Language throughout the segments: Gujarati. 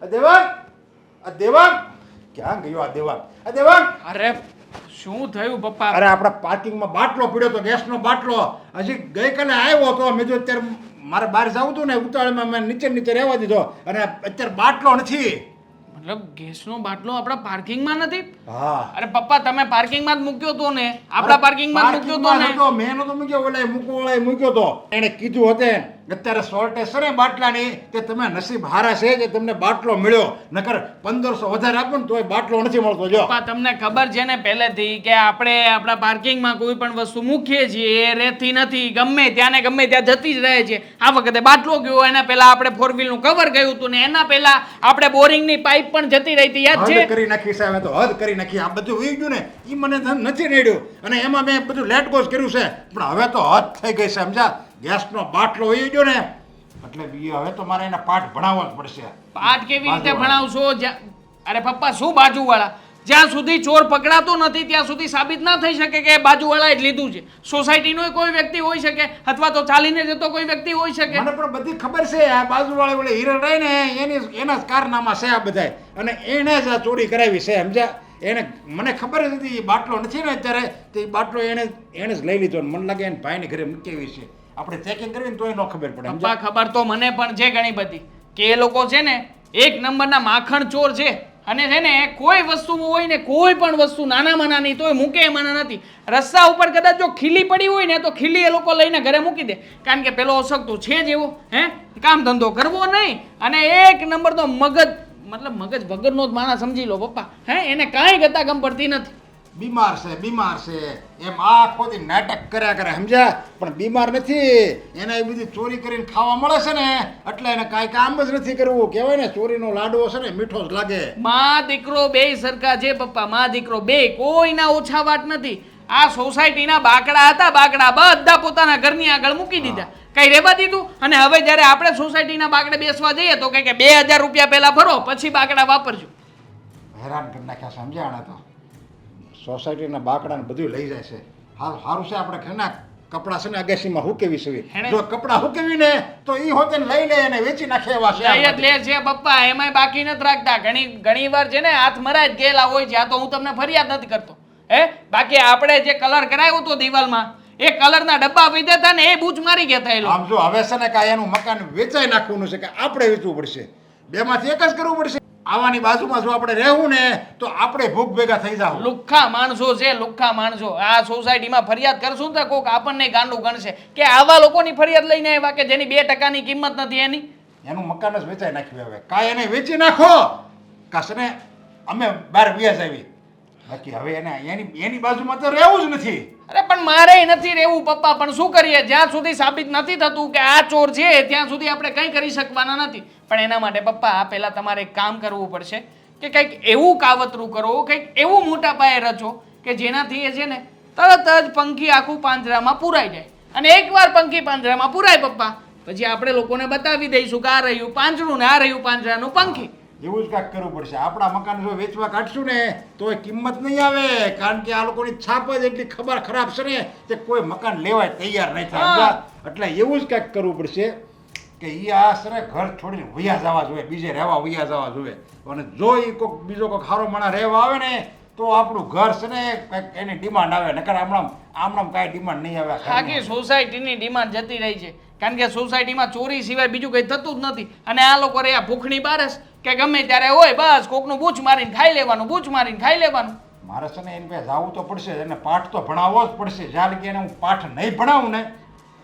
દેવાંગ, આ દેવાંગ ક્યાં ગયો? આ દેવાંગ, આ દેવાંગ! અરે શું થયું પપ્પા? અરે આપણા પાર્કિંગમાં બાટલો પડ્યો તો, ગેસનો બાટલો. હજી ગઈકાલે આવ્યો તો, મેં જો અત્યારે મારે બહાર જવું હતું ને, ઉતાવળમાં મેં નીચે રહેવા દીધો અને અત્યારે બાટલો નથી. મતલબ ગેસનો બાટલો આપણા પાર્કિંગમાં નથી? હા. અરે પપ્પા તમે પાર્કિંગમાં જ મૂક્યો તો ને? આપણા પાર્કિંગમાં જ મૂક્યો તો ને? તો મેં નતો મૂક્યો, ઓલા મૂકવાળાએ મૂક્યો તો. એને કીધું હતે અત્યારે શોર્ટેજ છે ને બાટલાની, તે તમે નસીબ હારા છે કે તમને બાટલો મળ્યો, નકર 1500 વધારે આપો ને તોય બાટલો નથી મળતો. જો પપ્પા તમને ખબર છે ને પહેલેથી કે આપણે આપણા પાર્કિંગમાં કોઈ પણ વસ્તુ મૂકીએ છીએ એ રહેતી નથી, ગમે ત્યાં ને ગમે ત્યાં જતી જ રહે છે. આ વખતે બાટલો ગયો, એના પહેલા આપણે 4 વ્હીલનું કવર ગયું હતું ને એના પહેલા આપણે બોરિંગની પાઇપ પણ જતી રહી હતી, યાદ છે? હદ કરી નાખી સાહેબ, તો હદ કરી નાખી. આ બધું ઉઈ ગયું ને એ મને નથી નડ્યું અને એમાં મેં બધું લેટ ગોસ કર્યું છે, પણ હવે તો હદ થઈ ગઈ છે, સમજા? ગેસનો બાટલો ઉઈ ગયો ને એટલે હવે તો મારે એના પાઠ ભણાવવા જ પડશે. પાઠ કેવી રીતે ભણાવશો? અરે પપ્પા શું બાજુવાળા? જ્યાં સુધી ચોર પકડાતો નથી ત્યાં સુધી સાબિત ના થઈ શકે કે બાજુવાળાએ જ લીધું છે. સોસાયટીનો કોઈ વ્યક્તિ હોઈ શકે અથવા તો ચાલીને જતો કોઈ વ્યક્તિ હોઈ શકે. મને પણ બધી ખબર છે, આ બાજુવાળા ઓલે હિરણ રહી ને એના જ કારનામા છે આ બધાય, અને એને જ આ ચોરી કરાવી છે, સમજ્યા? એને મને ખબર જ હતી બાટલો નથી ને અત્યારે, તે બાટલો એને જ લઈ લીધો ને મને લાગે એને ભાઈને ઘરે મૂકી આવી છે. આપણે ચેકિંગ કરવી ને તોય ન ખબર પડે. પપ્પા ખબર તો મને પણ છે ઘણી બધી, કે એ લોકો છે ને એક નંબરના માખણ ચોર છે, અને છે ને કોઈ વસ્તુ હોય ને કોઈ પણ વસ્તુ નાનામાં નાની તોય મૂકે એમાં નથી. રસ્તા ઉપર કદાચ જો ખીલી પડી હોય ને તો ખીલી એ લોકો લઈને ઘરે મૂકી દે, કારણ કે પેલો અશક્તો છે જ એવો, કામ ધંધો કરવો નહીં, અને એક નંબર તો મગજ વગરનો જ માણસ સમજી લો પપ્પા. એને કાંઈ ગતા ગમ પડતી નથી. બીમાર છે એમ આખો દી નાટક કર્યા કરે, સમજ્યા? પણ બીમાર નથી, એને એ બધી ચોરી કરીને ખાવા મળે છે ને એટલે એને કાંઈ કામ જ નથી કરવું. કહેવાય ને ચોરીનો લાડવો છે ને મીઠો જ લાગે. માં દીકરો બેય સરખા છે પપ્પા, માં દીકરો બે કોઈના ઓછા વાત નથી. આ સોસાયટીના બાકડા હતા, બાકડા બધા પોતાના ઘરની આગળ મૂકી દીધા, કઈ રહેવા દીધું. અને હવે જ્યારે આપણે સોસાયટીના બાકડે બેસવા જઈએ તો કે 2000 રૂપિયા પહેલા ભરો પછી બાકડા વાપરજો. હેરાન કરી નાખ્યા, સમજ્યા? તો સોસાયટીના બાકડાને બધું લઈ જાય છે. સારું છે આપણે ઘરના કપડાં છે ને અગાસીમાં હુકેવી છે, જો કપડાં હુકેવી ને તો ઈ હોતે લઈ લે અને વેચી નાખે એવા છે. લઈ જ લે છે પપ્પા, એમાંય બાકી નથી રાખતા. ઘણી વાર છે ને હાથ મરાય જ ગયેલા હોય છે. આ તો હું તમને ફરિયાદ નથી કરતો, બાકી આપણે જે કલર કરાવ્યો હતો દિવાલમાં, એ કલરના ડબ્બા પીધા હતા ને એ બૂચ મારી ગયા હતા એ લોકો. આમ જો હવે છે ને કાંઈ એનું મકાન વેચાઈ નાખવાનું છે કે આપણે વેચવું પડશે, બેમાંથી એક જ કરવું પડશે. આવાની બાજુમાં જો આપણે રહેવું ને તો આપણે ભૂખ ભેગા થઈ જાવ. લુખ્ખા માણસો છે, લુખ્ખા માણસો. આ સોસાયટીમાં ફરિયાદ કરશું તો કોક આપણને ગાંડું ગણશે કે આવા લોકોની ફરિયાદ લઈને આવ્યા કે જેની 2% કિંમત નથી એની. એનું મકાન જ વેચાઈ નાખ્યું. હવે કાંઈ એને વેચી નાખો કાશે ને અમે બહાર વ્યાજ આવી, બાકી હવે એની બાજુમાં તો રહેવું જ નથી. અરે પણ મારે નથી રહેવું પપ્પા, પણ શું કરીએ? જ્યાં સુધી સાબિત નથી થતું કે આ ચોર છે ત્યાં સુધી આપણે કંઈ કરી શકવાના નથી. પણ એના માટે પપ્પા આ પહેલાં તમારે એક કામ કરવું પડશે કે કંઈક એવું કાવતરું કરો, કંઈક એવું મોટા પાયે રચો કે જેનાથી એ છે ને તરત જ પંખી આખું પાંજરામાં પૂરાઈ જાય. અને એકવાર પંખી પાંજરામાં પૂરાય પપ્પા, પછી આપણે લોકોને બતાવી દઈશું કે આ રહ્યું પાંજરું ને આ રહ્યું પાંજરાનું પંખી. એવું જ કાંઈક કરવું પડશે. આપણા મકાન જો વેચવા કાઢશું ને તો એ કિંમત નહીં આવે, કારણ કે આ લોકોની છાપ જ એટલી ખબર ખરાબ છે ને કે કોઈ મકાન લેવાય તૈયાર નહીં થાય. એટલે એવું જ કાંઈક કરવું પડશે કે એ આ સરે ઘર છોડીને વૈયા જવા જોઈએ, બીજે રહેવા વૈયા જવા જોઈએ. અને જો એ કોઈક બીજો કોઈક સારો માણસ રહેવા આવે ને તો આપણું ઘર છે ને કંઈક એની ડિમાન્ડ આવે, નકર આમણામ કાંઈ ડિમાન્ડ નહીં આવે. આખી સોસાયટીની ડિમાન્ડ જતી રહી છે, કારણ કે સોસાયટીમાં ચોરી સિવાય બીજું કંઈ થતું જ નથી. અને આ લોકો રહ્યા ભૂખની બારસ કે ગમે ત્યારે હોય બસ કોકનું બૂચ મારીને ખાઈ લેવાનું, બૂચ મારીને ખાઈ લેવાનું. મારે છે ને એની પાસે જવું તો પડશે, એને પાઠ તો ભણાવવો જ પડશે. જ્યારે કે એને હું પાઠ નહીં ભણાવું ને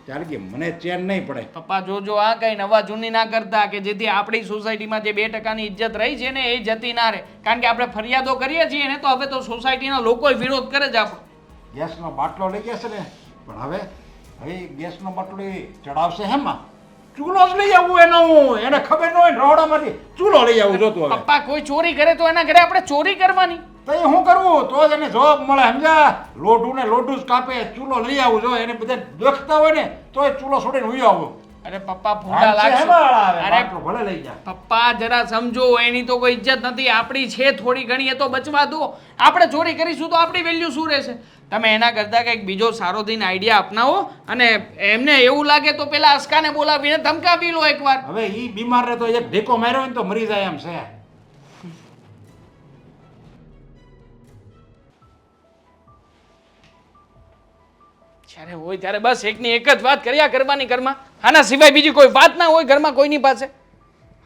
ત્યારે કે મને ચેન નહીં પડે. પપ્પા જોજો આ કઈ નવા જૂની ના કરતા, કે જેથી આપણી સોસાયટીમાં જે 2%ની ઇજ્જત રહી છે ને એ જતી ના રહે. કારણ કે આપણે ફરિયાદો કરીએ છીએ ને તો હવે તો સોસાયટીના લોકો વિરોધ કરે જ આપણો. ગેસનો બાટલો લઈ ગયા છે ને, પણ હવે ગેસનો બાટલો એ ચડાવશે હેમાં? ચૂલો જ લઈ આવવું એનું, એને ખબર ન હોય રહોડામાંથી ચૂલો લઈ આવવું જોતું. હવે પપ્પા કોઈ ચોરી કરે તો એના ઘરે આપણે ચોરી કરવાની? તો એ શું કરવું? તો જ એને જવાબ મળે, સમજા? લોઢું ને લોઢું જ કાપે, ચૂલો લઈ આવું. જો એને બધા દેખતા હોય ને તો એ ચૂલો છોડીને ઉઈ આવું. અરે પપ્પા ભૂંડા લાગશો. અરે બાટલો ભલે લઈ જા. પપ્પા જરા સમજો, એની તો કોઈ ઇજ્જત નથી, આપણી છે થોડી ઘણી, એ તો બચવા દો. આપણે ચોરી કરીશું તો આપણી વેલ્યુ શું રહેશે? તમે એના કરતાં કંઈક બીજો સારો દિન આઈડિયા અપનાવો, અને એમને એવું લાગે તો પેલા અસ્કાને બોલાવીને ધમકાવી લો એકવાર. હવે ઈ બીમાર ને તો એક ઢેકો માર્યો હોય ને તો મરી જાય એમ છે. જ્યારે હોય ત્યારે બસ એકની એક જ વાત કર્યા કરવાની ઘરમાં. આના સિવાય બીજી કોઈ વાત ના હોય ઘરમાં કોઈની પાસે.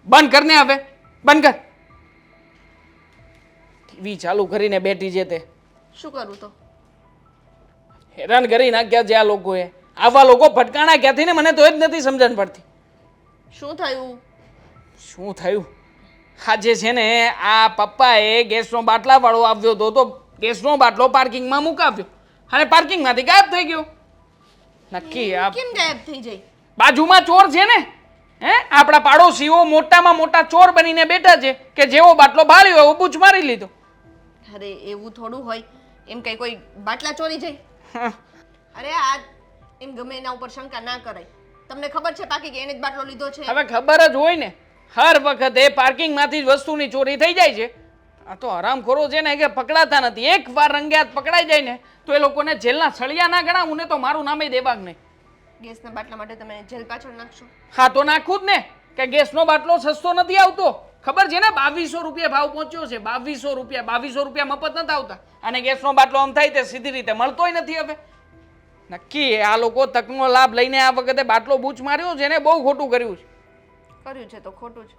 બંધ કરને હવે, બંધ કર. ટીવી ચાલુ કરીને બેઠી છે તે. શું કરું તો? હેરાન કરી નાખ્યા છે આ લોકોએ. આવા લોકો ફટકાણા ક્યાંથી ને મને તો એ જ નથી સમજણ પડતી. શું થયું? શું થયું? આજે છે ને આ પપ્પાએ ગેસનો બાટલા વાળો આવ્યો હતો તો ગેસનો બાટલો પાર્કિંગમાં મુકાવ્યો અને પાર્કિંગમાંથી ગાયબ થઈ ગયો. નક્કી આ કેમ ગાયબ થઈ જાય? બાજુમાં ચોર છે ને, હે આપણા પાડોશીઓ મોટામાં મોટા ચોર બનીને બેઠા છે કે જેવો બાટલો ભાળ્યો એવો બૂચ મારી લીધો. અરે એવું થોડું હોય, એમ કઈ કોઈ બાટલા ચોરી જાય? હા. અરે આ એમ ગમે એના ઉપર શંકા ના કરાય. તમને ખબર છે પાકી કે એને જ બાટલો લીધો છે? હવે ખબર જ હોય ને, હર વખતે પાર્કિંગમાંથી જ વસ્તુની ચોરી થઈ જાય છે. આ તો હરામખોરો છે ને કે પકડાતા નથી. એકવાર રંગ્યાત પકડાઈ જાય ને તો એ લોકોને જેલના સળિયા ના ગણાવું ને તો મારું નામે દેવાગ નહીં. ગેસના બાટલા માટે તમે જેલ પાછળ નાખશો? હા તો નાખું જ ને, કે ગેસનો બાટલો સસ્તો નથી આવતો. ખબર છે ને 2200 રૂપિયા ભાવ પહોંચ્યો છે. 2200 રૂપિયા, 2200 રૂપિયા મફત નથી આવતા. અને ગેસનો બાટલો આમ થાય તે સીધી રીતે મળતોય નથી. હવે નક્કી આ લોકો તકનો લાભ લઈને આ વખતે બાટલો બૂચ માર્યો છે ને બહુ ખોટું કર્યું છે. કર્યું છે તો ખોટું જ,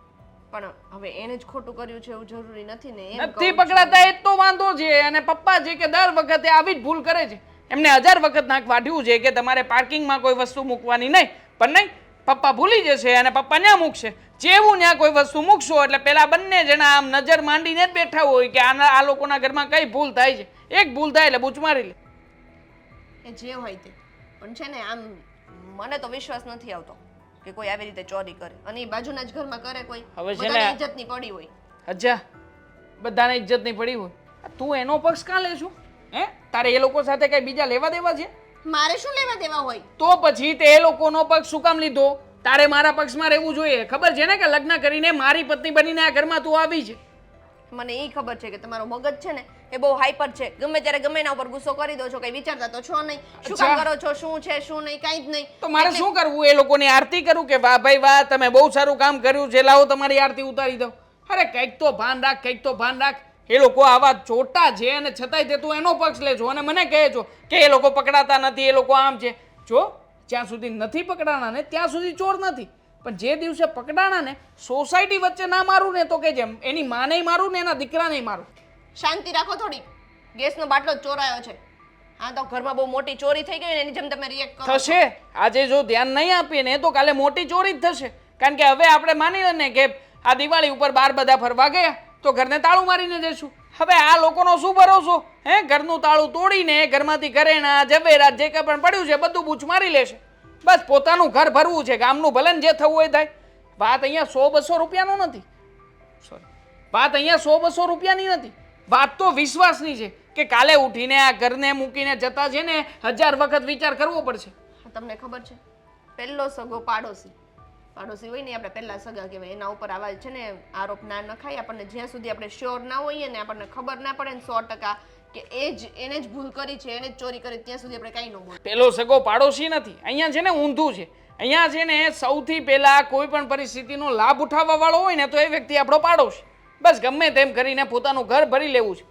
પણ હવે એને જ ખોટું કર્યું છે એવું જરૂરી નથી ને. એમ નથી પકડાતા એ જ તો વાંધો છે. અને પપ્પા છે કે દર વખતે આવી જ ભૂલ કરે છે. એમને 1000 વખત નાક વાઢ્યું છે કે તમારે પાર્કિંગમાં કોઈ વસ્તુ મૂકવાની નહીં, પણ નહીં, પપ્પા ભૂલી જશે અને પપ્પા ન્યા મૂકશે. જેવું ન્યા કોઈ વસ્તુ મૂકશો એટલે પેલા બંને જણા આમ નજર માંડીને જ બેઠા હોય કે આ લોકોના ઘરમાં કઈ ભૂલ થાય છે. એક ભૂલ થાય એટલે બૂચ મારી લે. એ જે હોય તે, પણ છે ને આમ મને તો વિશ્વાસ નથી આવતો કે કોઈ આવી રીતે ચોરી કરે અને એ બાજુના જ ઘરમાં કરે કોઈ. હવે છે ને બધાને ઇજ્જતની પડી હોય. અચ્છા, બધાને ઇજ્જત નહીં પડી હોય. તું એનો પક્ષ કાં લેશું? હે, તારે એ લોકો સાથે કઈ બીજા લેવા દેવા છે? મારે શું લેવા દેવા હોય? તો પછી તે એ લોકોનો પક્ષ શું કામ લીધો? તારે મારા પક્ષમાં રહેવું જોઈએ. ખબર છે ને કે લગ્ન કરીને મારી પત્ની બનીને આ ઘરમાં તું આવી છે. મને એ ખબર છે કે તમારો મગજ છે ને એ બહુ હાઈપર છે. ગમે ત્યારે ગમે એના ઉપર ગુસ્સો કરી દો છો, કઈ વિચારતા તો છો નહીં. શું કામ કરો છો, શું છે શું નહીં, કાંઈ જ નહીં. તો મારે શું કરવું? એ લોકોની આરતી કરું કે વાહ ભાઈ વાહ, તમે બહુ સારું કામ કર્યું છે, લાવો તમારી આરતી ઉતારી દો? અરે કંઈક તો ભાન રાખ, કંઈક તો ભાન રાખ. એ લોકો આવા ચોટા છે અને છતાંય તે તું એનો પક્ષ લે છો અને મને કહે છો કે એ લોકો પકડાતા નથી, એ લોકો આમ છે. જો જ્યાં સુધી નથી પકડાણા ને ત્યાં સુધી ચોર નથી, પણ જે દિવસે પકડાણા ને સોસાયટી વચ્ચે ના મારું ને તો કે જેમ એની માને મારું ને એના દીકરાને મારું. શાંતિ રાખો થોડી. ગેસનો બાટલો જ ચોરાયો છે. હા તો ઘરમાં બહુ મોટી ચોરી થઈ ગઈ ને એની જેમ તમે રિએક્ટ કરો છો. થશે. આજે જો ધ્યાન નહીં આપીએ ને તો કાલે મોટી ચોરી જ થશે. કારણ કે હવે આપણે માની લે ને કે આ દિવાળી ઉપર બહાર બધા ફરવા ગયા તો ઘરને તાળું મારીને જઈશું. હવે આ લોકોનો શું ભરોસો? હે, ઘરનું તાળું તોડીને ઘરમાંથી ઘરેણા ઝવેરાત જે કંઈ પણ પડ્યું છે બધું બૂચ મારી લેશે. બસ પોતાનું ઘર ભરવું છે, ગામનું ભલે ને જે થવું હોય થાય. વાત અહીંયા 100-200 રૂપિયાનો નથી. સોરી, વાત અહીંયા 100-200 રૂપિયાની નથી. વાત તો વિશ્વાસની છે કે કાલે ઉઠીને આ ઘરને મૂકીને જતા છે ને 1000 વખત વિચાર કરવો પડશે. તમને ખબર છે પહેલો સગો પાડોશી હોય ને આપણે પહેલા સગા કહેવાય. એના ઉપર આવા છે ને આરોપ ના નખાય. આપણને જ્યાં સુધી આપણે શ્યોર ના હોઈએ ને આપણને ખબર ના પડે ને 100% કે એને જ ભૂલ કરી છે, એને જ ચોરી કરી, ત્યાં સુધી આપણે કાંઈ ન બોલ. પેલો સગો પાડોશી નથી. અહીંયા છે ને ઊંધું છે. અહીંયા છે ને સૌથી પહેલા કોઈ પણ પરિસ્થિતિનો લાભ ઉઠાવવા વાળો હોય ને તો એ વ્યક્તિ આપણો પાડોશી. બસ ગમે તેમ કરીને પોતાનું ઘર ભરી લેવું છે.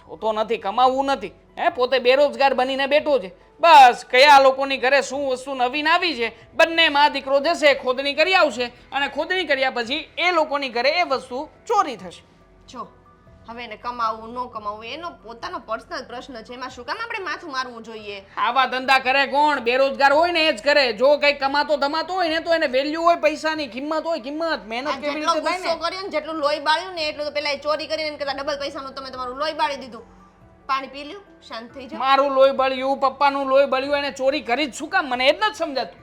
જોતો નથી, કમાવવું નથી. હે, પોતે બેરોજગાર બનીને બેઠો છે. બસ કયા લોકોની ઘરે શું વસ્તુ નવીન આવી છે, બંને માં દીકરો જશે, ખોદણી કરી આવશે અને ખોદણી કર્યા પછી એ લોકોની ઘરે એ વસ્તુ ચોરી થશે. જો હવે એને કમાવવું ન કમાવવું એનો પોતાનો પર્સનલ પ્રશ્ન છે. એમાં શું કામ આપણે માથું મારવું જોઈએ? આવા ધંધા કરે કોણ? બેરોજગાર હોય ને એ જ કરે. જો કંઈક કમાતો ધમાતો હોય ને તો એને વેલ્યુ હોય, પૈસાની કિંમત હોય, કિંમત મહેનત કેવી રીતે થાય ગુસ્સો ને. કર્યો ને જેટલું લોહી બાળ્યું ને એટલું તો પેલા એ ચોરી કરીને કરતા ડબલ પૈસાનું તમે તમારું લોહી બાળી દીધું. પાણી પી લ્યું, શાંત થઈ જાવ. મારું લોહી બળ્યું, પપ્પાનું લોહી બળ્યું, એને ચોરી કરી જ શું કામ? મને એ જ નથી સમજાતું.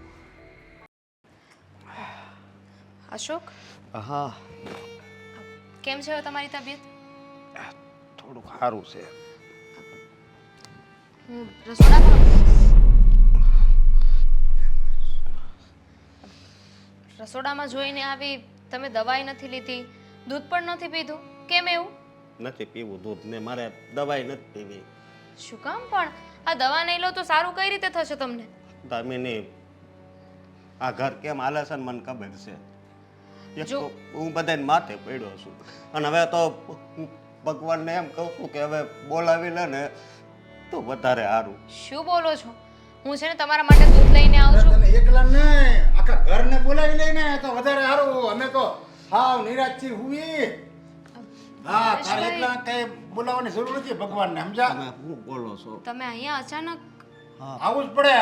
અશોક, હા, કેમ છે હવે તમારી તબિયત? થોડુંક સારું છે. હું રસોડા પર રસોડામાં જોઈને આવી, તમે દવાઈ નથી લીધી, દૂધ પણ નથી પીધું, કેમ એવું? નથી પીવું દૂધ ને મારે દવાઈ નથી પીવી. શું કામ પણ? આ દવા નહીં લો તો સારું કઈ રીતે થશે તમને? દામિની, આ ઘર કેમ હાલે છે ને મને ખબર છે. એક જો- તો હું બધાને માથે પડ્યો છું અને હવે તો હું ભગવાનને એમ કહું છું કે હવે બોલાવી લે ને તો વધારે સારું. શું બોલો છો? હું છે ને તમારા માટે દૂધ લઈને આવું છું. તને એકલા નહીં, આખા ઘરને બોલાવી લઈને તો વધારે સારું. અમે તો હાવ નિરાશથી હુઈ. હા, તારે એકલા કઈ બોલાવવાની જરૂર નથી ભગવાનને, સમજા? તમે શું બોલો છો? તમે અહીંયા અચાનક આવું જ પડે,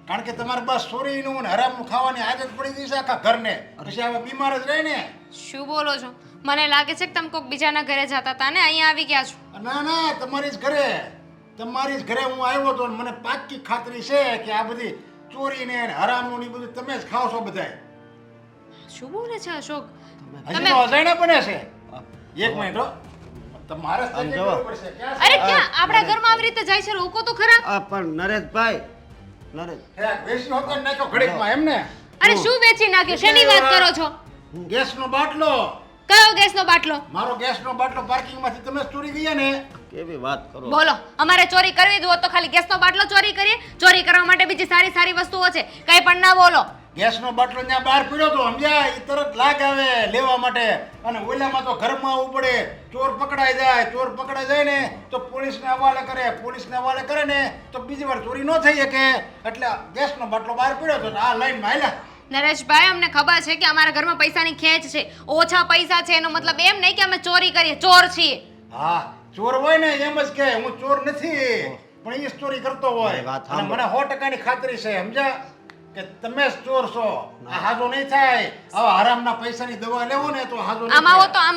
કારણ કે તમારે બસ ચોરીનું ને હરામનું ખાવાની આદત પડી ગઈ છે આખા ઘરને. પછી હવે બીમાર જ રહે ને. શું બોલો છો? મને લાગે છે કે તમે કોઈક બીજાના ઘરે જતા હતા ને અહીંયા આવી ગયા છો. ના ના, તમારી જ ઘરે હું આવ્યો હતો. મને પાક્કી ખાતરી છે કે આ બધી ચોરી ને હરામનું ને ઈ બધું તમે જ ખાવ છો બધાય. શું બોલે છે અશોક? હજી તો અજાણ્યા બને છે. એક મિનિટ હો, તમારે જ આમ ચેક જુઓ. કરવું પડશે. ક્યાં છે? અરે ક્યાં આપણા ઘરમાં આવી રીતે જાય છે? રોકો તો ખરા. આ પણ નરેશભાઈ, નરેશ હે, વેસી હોતો ને નાખ્યો ઘડીકમાં, એમ ને? અરે શું વેચી નાખ્યું? શેની વાત કરો છો? ગેસનો બાટલો, કયો ગેસનો બાટલો? મારો ગેસનો બાટલો પાર્કિંગમાંથી તમે જ ચોરી ગયા ને? કેવી વાત કરો. બોલો, અમારે ચોરી કરવી જ હોત તો ખાલી ગેસનો બાટલો ચોરી કરીએ? ચોરી કરવા માટે બીજી સારી સારી વસ્તુઓ છે, કઈ પણ ના બોલો. ગેસનો બાટલો ત્યાં બહાર પડ્યો તો, સમજ્યા? ઈ તરત લાગ આવે લેવા માટે. અને ઓલામાં તો ઘરમાં આવવું પડે. ચોર પકડાઈ જાય ને તો પોલીસને હવાલે કરે ને તો બીજી વાર ચોરી ન થઈ શકે. એટલે ગેસનો બાટલો બહાર પડ્યો તો આ લાઈનમાં હાલ્યા. નરેશભાઈ, અમને ખબર છે કે અમારા ઘરમાં પૈસાની ખેંચ છે, ઓછા પૈસા છે, એનો મતલબ એમ નહીં કે અમે ચોરી કરીએ, ચોર છીએ. હા, ચોર હોય ને એમ જ કે હું ચોર નથી, પણ એ જ ચોરી કરતો હોય. મારી વાત અને સાંભળો. મને 100% ની ખાતરી છે, સમજ્યા? કે તમે જ ચોર છો. આ હાજો નહીં થાય. આવા હરામના પૈસાની દવા લેવો ને તો હાજો નહીં આમ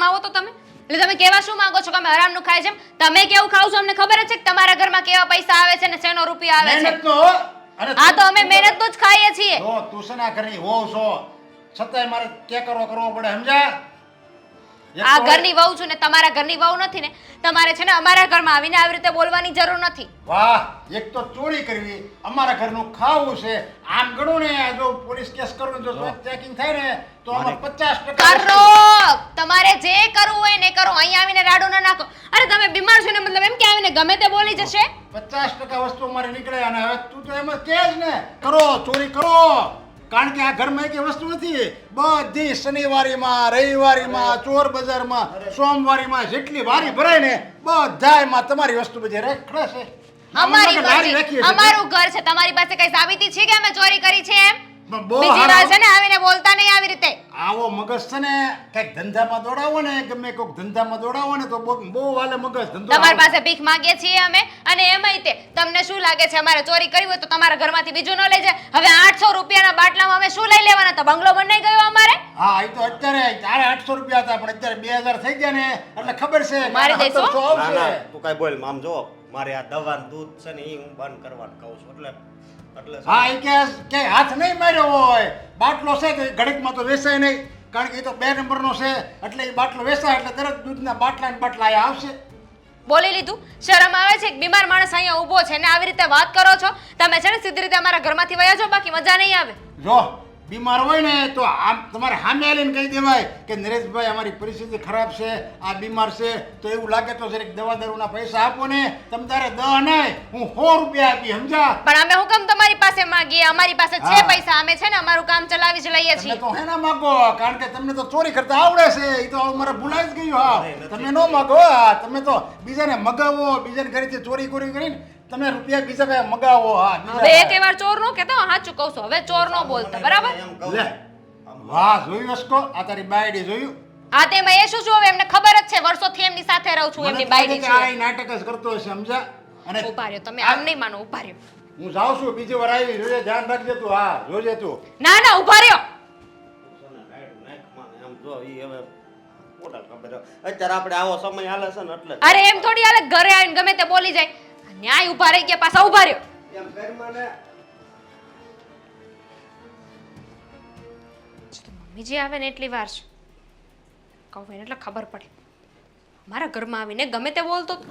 આવો તો તમે એટલે તમે કેવા શું માંગો છો કે અમે હરામનું ખાય છે એમ? તમે કેવું ખાવ છો અમને ખબર જ છે કે તમારા ઘરમાં કેવા પૈસા આવે છે ને શેનો રૂપિયા આવે છે. મહેનતનો હો. અને આ તો અમે મહેનતનું જ ખાઈએ છીએ. જો તું છે ને આ ઘરની વહુ છો, છતાંય મારે કેકરો કરવો પડે, સમજ્યા? એક આ તો- ઘરની વહુ છું ને તમારા ઘરની વહુ નથી ને. તમારે છે ને અમારા ઘરમાં આવીને આવી રીતે બોલવાની જરૂર નથી. વાહ, એક તો ચોરી કરવી, અમારા ઘરનું ખાવું છે. આમ ગણું ને, આ જો પોલીસ કેસ કરું ને જો ચેકિંગ થાય ને તો આમાં 50% કરો, તમારે જે કરવું હોય ને કરો. અહીંયા આવીને રાડો ના નાખો. અરે તમે બીમાર છો ને મતલબ એમ કે આવીને ગમે તે બોલી જશે? 50% વસ્તુ મારે નીકળે. અને હવે તું તો એમ જ કહે જ ને, કરો ચોરી કરો. કારણ કે આ ઘરમાં એક વસ્તુ નથી. બધી શનિવારીમાં, રવિવારીમાં, ચોર બજારમાં, સોમવારીમાં જેટલી વારી ભરાય ને બધાયમાં તમારી વસ્તુ બધી રખડે છે. અમારી લારી રાખીએ મરજી, છીએ. અમારું ઘર છે. તમારી પાસે કઈ સાબિતી છે કે અમે ચોરી કરી છે એમ? પણ બહુ બીજી વાર હારો. છે ને આવીને બોલતા નહીં આવી રીતે. આવો મગજ છે ને કઈક ધંધામાં દોડાવો ને, ગમે કોઈક ધંધામાં દોડાવો ને તો બહુ હાલે મગજ ધંધો. તમારી પાસે ભીખ માંગીએ છીએ અમે, અને એમાંય તે તમને શું લાગે છે અમારે ચોરી કરવી હોય તો તમારા ઘરમાંથી બીજું ન લઈ જાય? હવે 800 રૂપિયાના બાટલામાં અમે શું લઈ લેવાના? તો બંગલો બનાઈ ગયો અમારે. હા, એ તો અત્યારે તારે 800 રૂપિયા હતા, પણ અત્યારે 2000 થઈ ગયા ને એટલે ખબર છે કે મારી દેશો? 1700 ના ના, આવશે. તું કાંઈ બોલ આમ જો. મારે આ દવાનું દૂધ છે ને એ હું બંધ કરવાનું કહું છું. એટલે હા, એ કે હાથ નહીં માર્યો હોય, બાટલો છે તો ઘડીકમાં તો વેચાય નહીં, કારણ કે એ તો 2 નંબરનો છે. એટલે એ બાટલો વેચાય એટલે તરત દૂધના બાટલા ને બાટલા અહીંયા આવશે. બોલી લીધું? શરમ આવે છે? એક બીમાર માણસ અહીંયા ઊભો છે ને આવી રીતે વાત કરો છો? તમે છે ને સીધી રીતે અમારા ઘરમાંથી વયા જાઓ, બાકી મજા નહીં આવે. જો બીમાર હોય ને તો આમ તમારે સામે આવીને કહી દેવાય કે નરેશભાઈ અમારી પરિસ્થિતિ ખરાબ છે, આ બીમાર છે. તો એવું લાગે તો જરીક દવા દારૂના પૈસા આપો ને. તમે તારે 10 નહીં, હું 100 રૂપિયા આપી, સમજા? પણ અમે હું કેમ તમારી પાસે માંગીએ? અમારી પાસે છે હા. પૈસા, અમે છે ને અમારું કામ ચલાવી જ લઈએ તમે છીએ. તો હેના માગો, કારણ કે તમને તો ચોરી કરતા આવડે છે. એ તો હવે મારે ભૂલાઈ જ ગયું. હા, નહીં, નથી. તમે ન માગો. હા, તમે તો બીજાને મગાવો, બીજાને ઘરેથી ચોરી કરીને તમે રૂપિયા બીજા પાસે મગાવો. હા, બીજા હવે એક પાસે. વાર ચોર નો કહેતો, સાચું કહું છું. હવે ચોર નો બોલતા, બરાબર? એમ કહું લે. છું. વાહ, જોયું હસકો? આ તારી બાયડી જોયું? હા, તેમાં એ શું જોવે? એમને ખબર જ છે, વર્ષોથી એમની સાથે રહું છું, મને એમની તો લાગે બાયડી કે આ છે. ઈ નાટક જ કરતો હશે, સમજા? અને ઉભા રહ્યો, તમે આમ નહીં માનો, ઉભા રહ્યો. હું જાઉં છું, બીજી વાર આવી જોજે, ધ્યાન રાખજે તું. હા, જોજે તું. ના ના, ઉભા રહ્યો. છે ને, રાઈટ નાખમાં એમ જો ઈ હવે કોને ખબર હવે. અત્યારે આપણે આવો સમય હાલે છે ને એટલે અરે એમ થોડી હાલે, ઘરે આવીને ગમે તે બોલી જાય. ન્યાય ઉભા રહી ગયા, પાછા ઉભા રહ્યો. એમ ઘરમાં ને મમ્મીજી આવે ને એટલી વાર છે, કહું એને એટલે ખબર પડે. મારા ઘરમાં આવીને ગમે તે બોલતો હતો.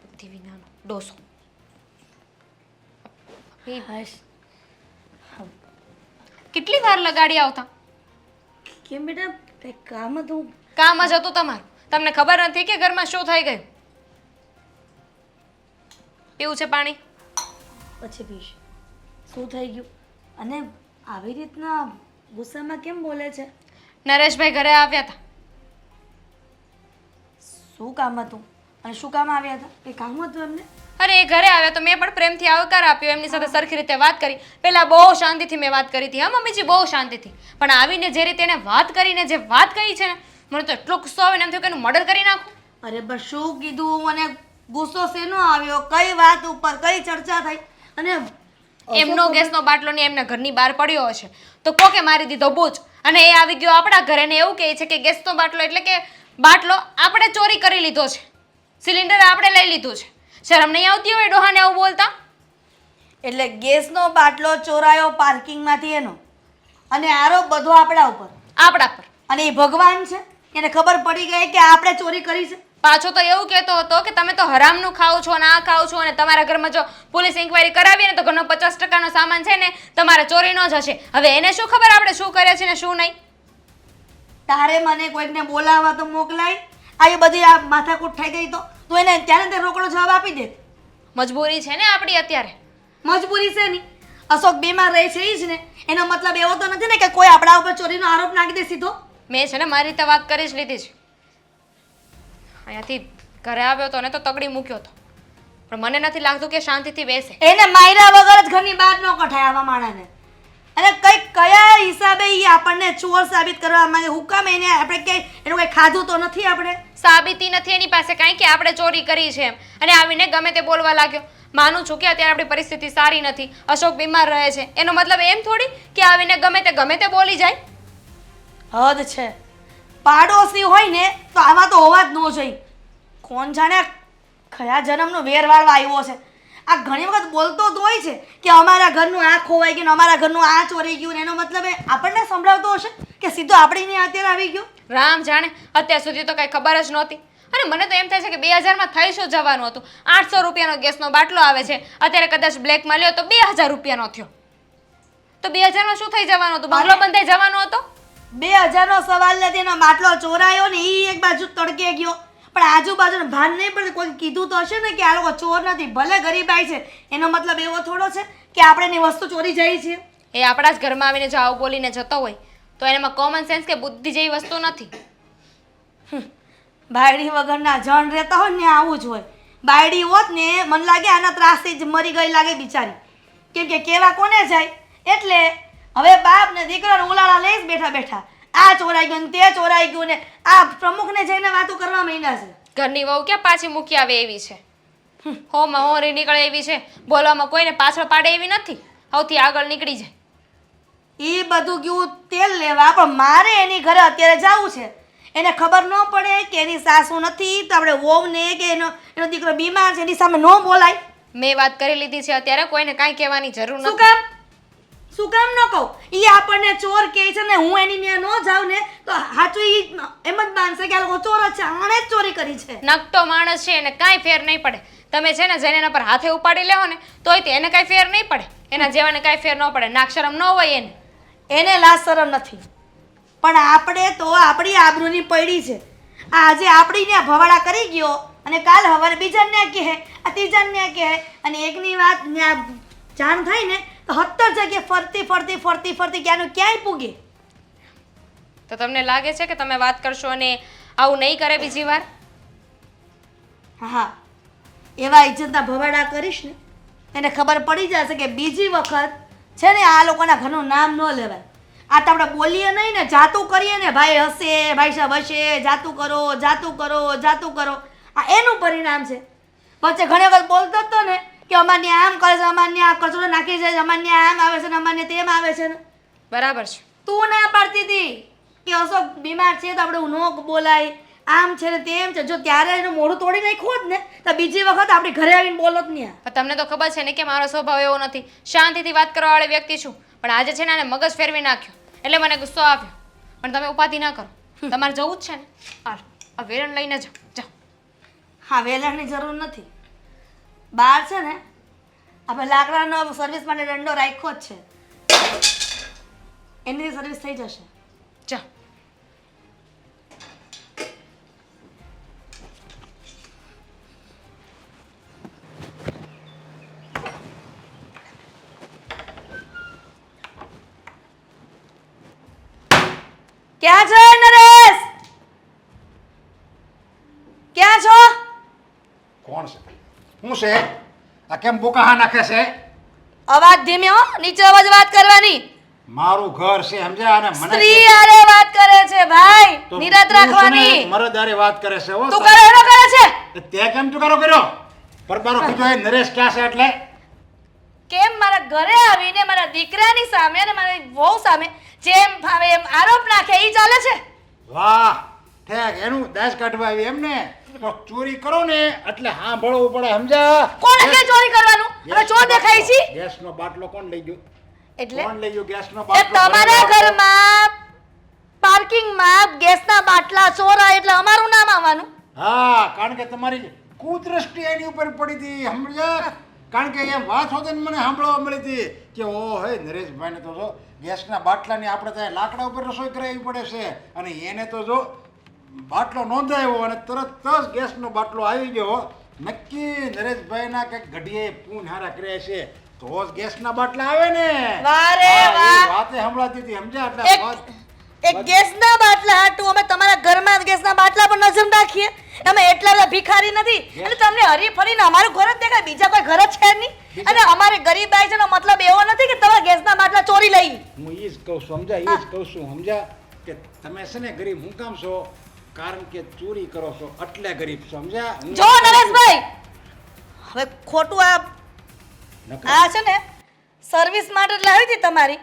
બુદ્ધિ વિનાનો ડોસો. કેટલી વાર લગાડી આવતા? કેમ બેટા કંઈ કામ હતું? કામ જ હતું તમારું. તમને ખબર નથી કે ઘરમાં શું થઈ ગયું? પીવું છે પાણી? પછી પીશ. શું થઈ ગયું? અને આવી રીતના ગુસ્સામાં કેમ બોલે છે? નરેશભાઈ ઘરે આવ્યા હતા. શું કામ હતું? અને શું કામ આવ્યા હતા? કંઈ કામ હતું એમને? અરે એ ઘરે આવ્યા તો મેં પણ પ્રેમથી આવકાર આપ્યો, એમની સાથે સરખી રીતે વાત કરી. પહેલા બહુ શાંતિથી મેં વાત કરી હતી, હા મમ્મીજી, બહુ શાંતિથી. પણ આવીને જે રીતે એને વાત કરીને જે વાત કહી છે ને, મને તો એટલો ગુસ્સો આવે ને એમ થયું કે એનું મર્ડર કરી નાખું. અરે બસ શું કીધું? અને ગુસ્સો શેનો આવ્યો? કઈ વાત ઉપર કઈ ચર્ચા થઈ? અને એમનો ગેસનો બાટલો ને એમના ઘરની બહાર પડ્યો હશે તો કોકે મારી દીધો બૂચ, અને એ આવી ગયો આપણા ઘરે ને એવું કહે છે કે ગેસનો બાટલો એટલે કે બાટલો આપણે ચોરી કરી લીધો છે, સિલિન્ડર આપણે લઈ લીધું છે. શરમ નહીં આવતી હોય ડોહાને આવું બોલતા? એટલે ગેસનો બાટલો ચોરાયો પાર્કિંગમાંથી એનો, અને આરોપ બધો આપણા ઉપર. આપણા પર. અને એ ભગવાન છે, એને ખબર પડી ગઈ કે આપણે ચોરી કરી છે. પાછો તો એવું કહેતો હતો કે તમે તો હરામનું ખાઓ છો અને આ ખાઓ છો, અને તમારા ઘરમાં જો પોલીસ ઇન્ક્વાયરી કરાવીએ ને તો ઘરનો 50% સામાન છે ને તમારે ચોરીનો જ હશે. હવે એને શું ખબર આપણે શું કરે છે ને શું નહીં? તારે મને કોઈકને બોલાવવા તો મોકલાય. આ બધી આ માથાકૂટ થઈ ગઈ તો તું એને ત્યારે તે રોકડો જવાબ આપી દે. મજબૂરી છે ને આપણી અત્યારે. મજબૂરી છે ની. અશોક બીમાર રહે છે એ જ ને. એનો મતલબ એવો તો નથી ને કે કોઈ આપણા ઉપર ચોરીનો આરોપ નાખી દે સીધો. મેં છે ને મારી રીતે વાત કરી જ લીધી છે. અહીંયાથી ઘરે આવ્યો હતો ને તો તગડી મૂક્યો હતો, પણ મને નથી લાગતું કે શાંતિથી બેસે. એને માર્યા વગર જ ઘરની બહાર ન કઢાય આવા માણાને. અને કઈ કયા હિસાબે ઈ આપણને ચોર સાબિત કરવા માંગે? હુકામ એને આપણે કે એનું કઈ ખાધું તો નથી આપણે? સાબિતી નથી એની પાસે કાંઈ કે આપણે ચોરી કરી છે એમ, અને આવીને ગમે તે બોલવા લાગ્યો. માનું છું કે અત્યારે આપણી પરિસ્થિતિ સારી નથી, અશોક બીમાર રહે છે, એનો મતલબ એમ થોડી કે આવીને ગમે તે બોલી જાય. હદ છે. પાડોશી હોય ને તો આવા તો હોવા જ ન જોઈએ. કોણ જાણે કયા જન્મનો વેર વાળવા આવ્યો છે. આ ઘણી વખત બોલતો તો હોય છે કે અમારા ઘરનું આ ખોવાઈ ગયું ને અમારા ઘરનું આ ચોરી ગયું ને, એનો મતલબ એ આપણને સંભળાવતો હશે કે સીધો આપણી અત્યારે આવી ગયો. રામ જાણે, અત્યાર સુધી તો કઈ ખબર જ નહોતી. અને મને તો એમ થાય છે કે 2000માં થઈ શું જવાનું હતું? 800 રૂપિયાનો ગેસનો બાટલો આવે છે, અત્યારે કદાચ બ્લેકમાં લ્યો તો 2000 રૂપિયાનો થયો. તો 2000માં શું થઈ જવાનું હતું? બંગલો બંધાઈ જવાનો હતો. 2000નો સવાલ નથી. એનો બાટલો ચોરાયો ને એ એક બાજુ તડકે ગયો, પણ આજુબાજુનું ભાન નહીં પડે. કોઈ કીધું તો હશે ને કે આ લોકો ચોર નથી, ભલે ગરીબાઈ છે, એનો મતલબ એવો થોડો છે કે આપણે એની વસ્તુ ચોરી જાય છે. એ આપણા જ ઘરમાં આવીને જો આવું બોલીને જતો હોય તો એનામાં કોમન સેન્સ કે બુદ્ધિ જેવી વસ્તુ નથી. બાયડી વગરના જણ રહેતા હોય ને આવું જ હોય. બાયડી હોત ને મને લાગે આના ત્રાસથી જ મરી ગઈ લાગે બિચારી. કેમ કે કેવા કોને જાય? એટલે હવે બાપ ને દીકરાને ઉલાળા લઈ જ બેઠા બેઠા આ ચોરાઈ ગયું ને તે ચોરાઈ ગયું ને આ પ્રમુખને જઈને વાતો કરવા માંડ્યા છે. ઘરની વહુ ક્યાં પાછી મૂકી આવે એવી છે? હોમાં હોરી નીકળે એવી છે, બોલવામાં કોઈને પાછળ પાડે એવી નથી, સૌથી આગળ નીકળી જાય. એ બધું ગયું તેલ લેવા, પણ મારે એની ઘરે અત્યારે જવું છે. એને ખબર ન પડે કે એની સાસુ નથી તો આપણે વહુને કે એનો દીકરો બીમાર છે એની સામે ન બોલાય. મેં વાત કરી લીધી છે, અત્યારે કોઈને કાંઈ કહેવાની જરૂર શું નથી. કામ? શું કામ ન કહું? એ આપણને ચોર કહે છે ને હું એની ત્યાં ન જાઉં ને તો સાચું ઈ એમ જ માનશે કે આ લોકો ચોર જ છે, આણે જ ચોરી કરી છે. નકટો માણસ છે એને કાંઈ ફેર નહીં પડે. તમે છે ને જઈને એના પર હાથે ઉપાડી લેવો ને તોય તે એને કાંઈ ફેર નહીં પડે. એના જેવાને કાંઈ ફેર ન પડે. નાક્ષરમ ન હોય એને. એને લાજ શરમ નથી, પણ આપણે તો આપણી આબરૂની પડી છે. આજે આપણી ત્યાં ભવાડા કરી ગયો અને કાલ હવારે બીજાને કહે, આ ત્રીજાને કહે, અને એકની વાત જાણ થાય ને તો 70 જગ્યાએ ફરતી ફરતી ફરતી ફરતી ક્યાંનું ક્યાંય પૂગે. તો તમને લાગે છે કે તમે વાત કરશો અને આવું નહીં કરે બીજી વાર? હા, એવા ઇજ્જતના ભવાડા કરીશ ને એને ખબર પડી જશે કે બીજી વખત છે ને આ લોકોના ઘરનું નામ ન લેવાય. આ તો આપણે બોલીએ નહીં ને, જાતું કરીએ ને ભાઈ હશે, ભાઈ સાહેબ હશે, જાતું કરો જાતું કરો જાતું કરો, આ એનું પરિણામ છે. વચ્ચે ઘણી વખત બોલતો હતો ને કે અમારને આમ કરે છે, અમારને આ કચરો નાખી જાય છે, અમારને આમ આવે છે ને અમારને તેમ આવે છે ને. બરાબર છે. તું ના પાડતી હતી કે અશોક બીમાર છે તો આપણે ન બોલાય, આમ છે ને તેમ છે. જો ત્યારે એનું મોઢું તોડી નાખ્યું હોત ને તો બીજી વખત આપણી ઘરે આવીને બોલો જ નહીં. પણ તમને તો ખબર છે ને કે મારો સ્વભાવ એવો નથી, શાંતિથી વાત કરવા વાળી વ્યક્તિ છું. પણ આજે છે ને આને મગજ ફેરવી નાખ્યો એટલે મને ગુસ્સો આવ્યો. પણ તમે ઉપાધિ ના કરો, તમારે જવું જ છે ને, હાલ આ વેરણ લઈને જાઓ. હા, વેલણની જરૂર નથી. બહાર છે ને આપણે લાકડાનો સર્વિસ માટે દંડો રાખ્યો જ છે. એની સર્વિસ થઈ જશે. જા. ક્યાં છો નરેશ? ક્યાં છો? કોણ છે? શું છે? આ કેમ બોકાહા નાખે છે? અવાજ ધીમે હો, નીચે અવાજ વાત કરવાની. મારું ઘર છે સમજ્યા? અને મને સ્ત્રી આરે વાત કરે છે ભાઈ, તો નિરાત તું છે ને રાખવાની. મરદારે વાત કરે છે હો. તું કરે એનો કરે છે. તે કેમ ચુકારો કર્યો? પરબારો કીધો એ નરેશ ક્યાં છે એટલે? કેમ મારા ઘરે આવીને મારા દીકરાની સામે અને મારી વહુ સામે જેમ ભાવે એમ આરોપ નાખે ઈ ચાલે છે? વાહ ઠેક એનું દાસ કાઢવા આવી એમ ને? તો ચોરી કરો ને એટલે સાંભળવું પડે સમજ્યા? કોણે કે ચોરી કરવાનું? હવે ચોર દેખાય છે ગેસનો બાટલો કોણ લઈ ગયો? એટલે કોણ લઈ ગયો ગેસનો એ બાટલો? તમારા ઘરમાં પાર્કિંગમાં ગેસના બાટલા ચોરાય એટલે અમારું નામ આવવાનું. હા કારણ કે તમારી કુદ્રષ્ટિ એની ઉપર પડી હતી સમજ્યા? કારણ કે એમ વાત હોતી ને મને સાંભળવા મળી હતી કે ઓ હે નરેશભાઈને તો જો ગેસના બાટલાની આપણે ત્યાં લાકડા ઉપર રસોઈ કરાવવી પડે છે અને એને તો જો બાટલો નોંધાયો અને તરત જ ગેસનો બાટલો આવી ગયો. નક્કી નરેશભાઈના કંઈક ઘડીએ પૂન હારા કર્યા છે તો જ ગેસના બાટલા આવે ને. વાહ રે હા, એ વાહ. વાતે સંભળાતી હતી સમજ્યા? એટલે વાત- એક ગેસના બાટલા હાટું અમે તમારા ઘરમાં ગેસના બાટલા પર નજર રાખીએ. અમે એટલા બધા ભિખારી નથી અને તમને હરી ફરીને અમારું ઘર જ દેખાય, બીજા કોઈ ઘર જ છે નહીં. અને અમારે ગરીબાઈ છે એનો મતલબ એવો નથી કે તમારા ગેસના બાટલા ચોરી લઈ. હું એ જ કહું છું સમજા, એ જ કહું છું સમજા કે તમે છે ને ગરીબ હું કામ છો? કારણ કે ચોરી કરો છો એટલે ગરીબ છો સમજ્યા? હું- જો નરેશભાઈ, હવે ખોટું નકર- આ છે ને સર્વિસ માટે જ લાવી હતી તમારી,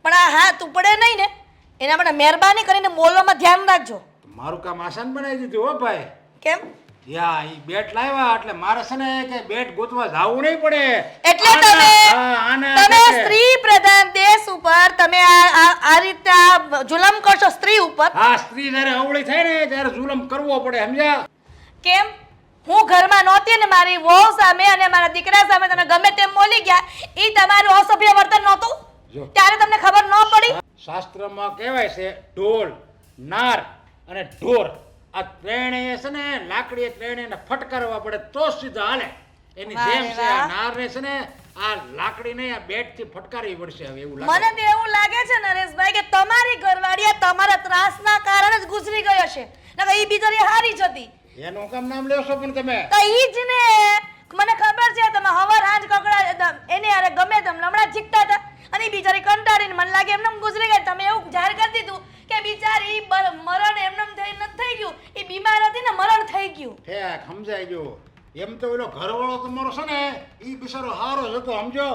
પણ આ હાથ ઉપડે નહીં ને એના માટે મહેરબાની કરીને બોલવામાં ધ્યાન રાખજો. મારું કામ આસાન બનાવી દીધું હો ભાઈ. કેમ? યા ઈ બેટ લાવ્યા એટલે મારે છે ને કે બેટ ગોતવા જાવું નહીં પડે. એટલે આના તમે સાથે. સ્ત્રી પ્રધાન દેશ ઉપર તમે આ રીતે જુલમ કરશો સ્ત્રી ઉપર. હા સ્ત્રી જ્યારે અવળી થાય ને ત્યારે જુલમ કરવો પડે સમજ્યા? કેમ? હું ઘરમાં નહોતી ને મારી વહુ સામે અને મારા દીકરા સામે તમે ગમે તેમ બોલી ગયા, ઈ તમારું અસભ્ય વર્તન નહોતું? જો. ત્યારે તમને ખબર ન પડી? શાસ્ત્રમાં કહેવાય છે ઢોલ, નાર અને ઢોર આ ત્રણેય છે ને લાકડીએ ત્રણેયને ફટકારવા પડે તો જ સીધા હાલે. એની વાહ જેમ રે છે આ વાહ. નારને છે ને આ લાકડીને આ બેટથી ફટકારવી પડશે હવે એવું મને લાગે. તો એવું લાગે છે નરેશભાઈ કે તમારી ઘરવાળી આ તમારા ત્રાસના કારણે જ ગુજરી ગયો છે. નકર ઈ બિચારી હારી જ હતી. એનું કામ નામ લેશો પણ તમે. તો ઈ જ ને, મને ખબર છે તમે હવાર હાંજ કકડા એને યારે ગમે તેમ લમણા જીકતા હતા અને ઈ બિચારી કંટાળીને મને લાગે એમને ગુજરી ગઈ. તમે એવું જાહેર કરી દીધું કે બિચારી મરણ એમને થઈ નથી થઈ ગયું, ઈ બીમાર હતી ને મરણ થઈ ગયું. ઠેક સમજાઈ ગયો. એમ તો એનો ઘરવાળો તમારો છે ને ઈ બિચારો હારો જ હતો સમજો.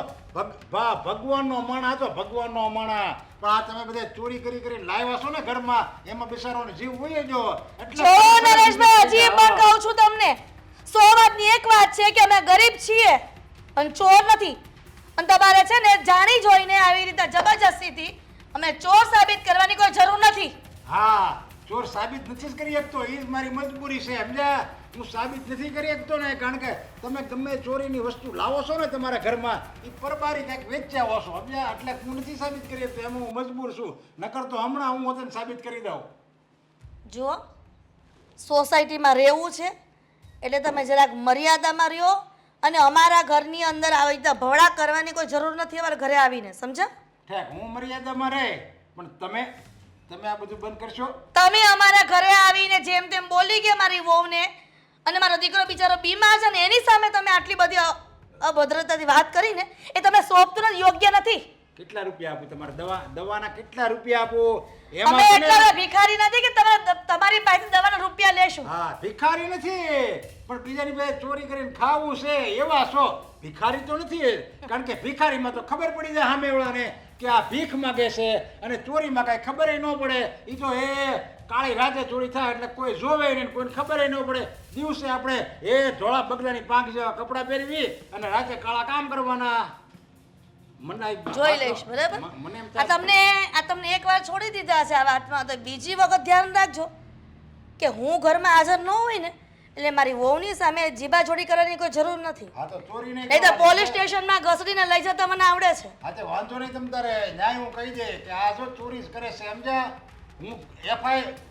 ભગવાનનો માણા હતો, ભગવાનનો માણા. પણ આ તમે બધા ચોરી કરીને લાવ્યા છો ને ઘરમાં એમાં બિચારોનો જીવ વયો ગયો. એટલે જો નરેશભાઈ હજી પણ કહું છું તમને, 100 વાતની એક વાત છે કે અમે ગરીબ છીએ અને ચોર નથી. અને તમારે છે ને જાણી જોઈને આવી રીતે જબરજસ્તીથી અમે ચોર સાબિત કરવાની કોઈ જરૂર નથી. હા ચોર સાબિત નથી જ કરી શકતો, એ જ મારી મજબૂરી છે સમજ્યા? હું સાબિત નથી કરી શકતો ને કારણ કે તમે ગમે ચોરીની વસ્તુ લાવો છો ને તમારા ઘરમાં એ પરબારી કંઈક વેચ્યા છો સમજ્યા? એટલે હું નથી સાબિત કરી શકતો, એમાં હું મજબૂર છું. નકર તો હમણાં હું તને સાબિત કરી દઉં. જો સોસાયટીમાં રહેવું છે એટલે તમે જરાક મર્યાદામાં રહ્યો અને અમારા ઘરની અંદર આવી રીતે ભવડા કરવાની કોઈ જરૂર નથી અમારા ઘરે આવીને, સમજ્યા? ઠેક હું મર્યાદામાં રહે પણ તમે આ બધું બંધ કરશો? તમે અમારા ઘરે આવીને જેમ તેમ બોલી ગયા મારી વહુને અને મારો દીકરો બિચારો બીમાર છે ને એની સામે તમે આટલી બધી અભદ્રતાથી વાત કરીને એ તમે સોંપતું નથી, યોગ્ય નથી. કેટલા રૂપિયા આપું તમારે દવાના કેટલા રૂપિયા આપું? અમે છે ને- એટલા ભિખારી નથી કે તમે તમારી પાસે દવાના રૂપિયા લેશું. હા ભિખારી નથી પણ બીજાની પાસે ચોરી કરીને ખાવું છે એવા છો. ભિખારી તો નથી કારણ કે ભિખારીમાં તો ખબર પડી જાય સામેવાળાને કે આ ભીખ માગે છે અને ચોરીમાં કાંઈ ખબર ન પડે. એ તો એ કાળી રાતે ચોરી થાય એટલે કોઈ જોવે નહીં, કોઈને ખબર ન પડે. દિવસે આપણે એ ધોળા બગલાની પાંખ જેવા કપડાં પહેરવી અને રાતે કાળા કામ કરવાના. જોઈ લઈશ બરાબર. મને એમ આ થાય તમને એકવાર છોડી દીધા છે આ વાતમાં, તો બીજી વખત ધ્યાન રાખજો કે હું ઘરમાં હાજર ન હોય ને એટલે મારી વહુની સામે જીબાજોડી કરવાની કોઈ જરૂર નથી. હા તો ચોરી નહીં નહીં તો કરવાની. પોલીસ સ્ટેશનમાં ઘસડીને લઈ જતા મને આવડે છે. હા તો વાંધો નહીં તમ તારે ન્યાય હું કહી દે કે આ જો ચોરી જ કરે છે સમજ્યા.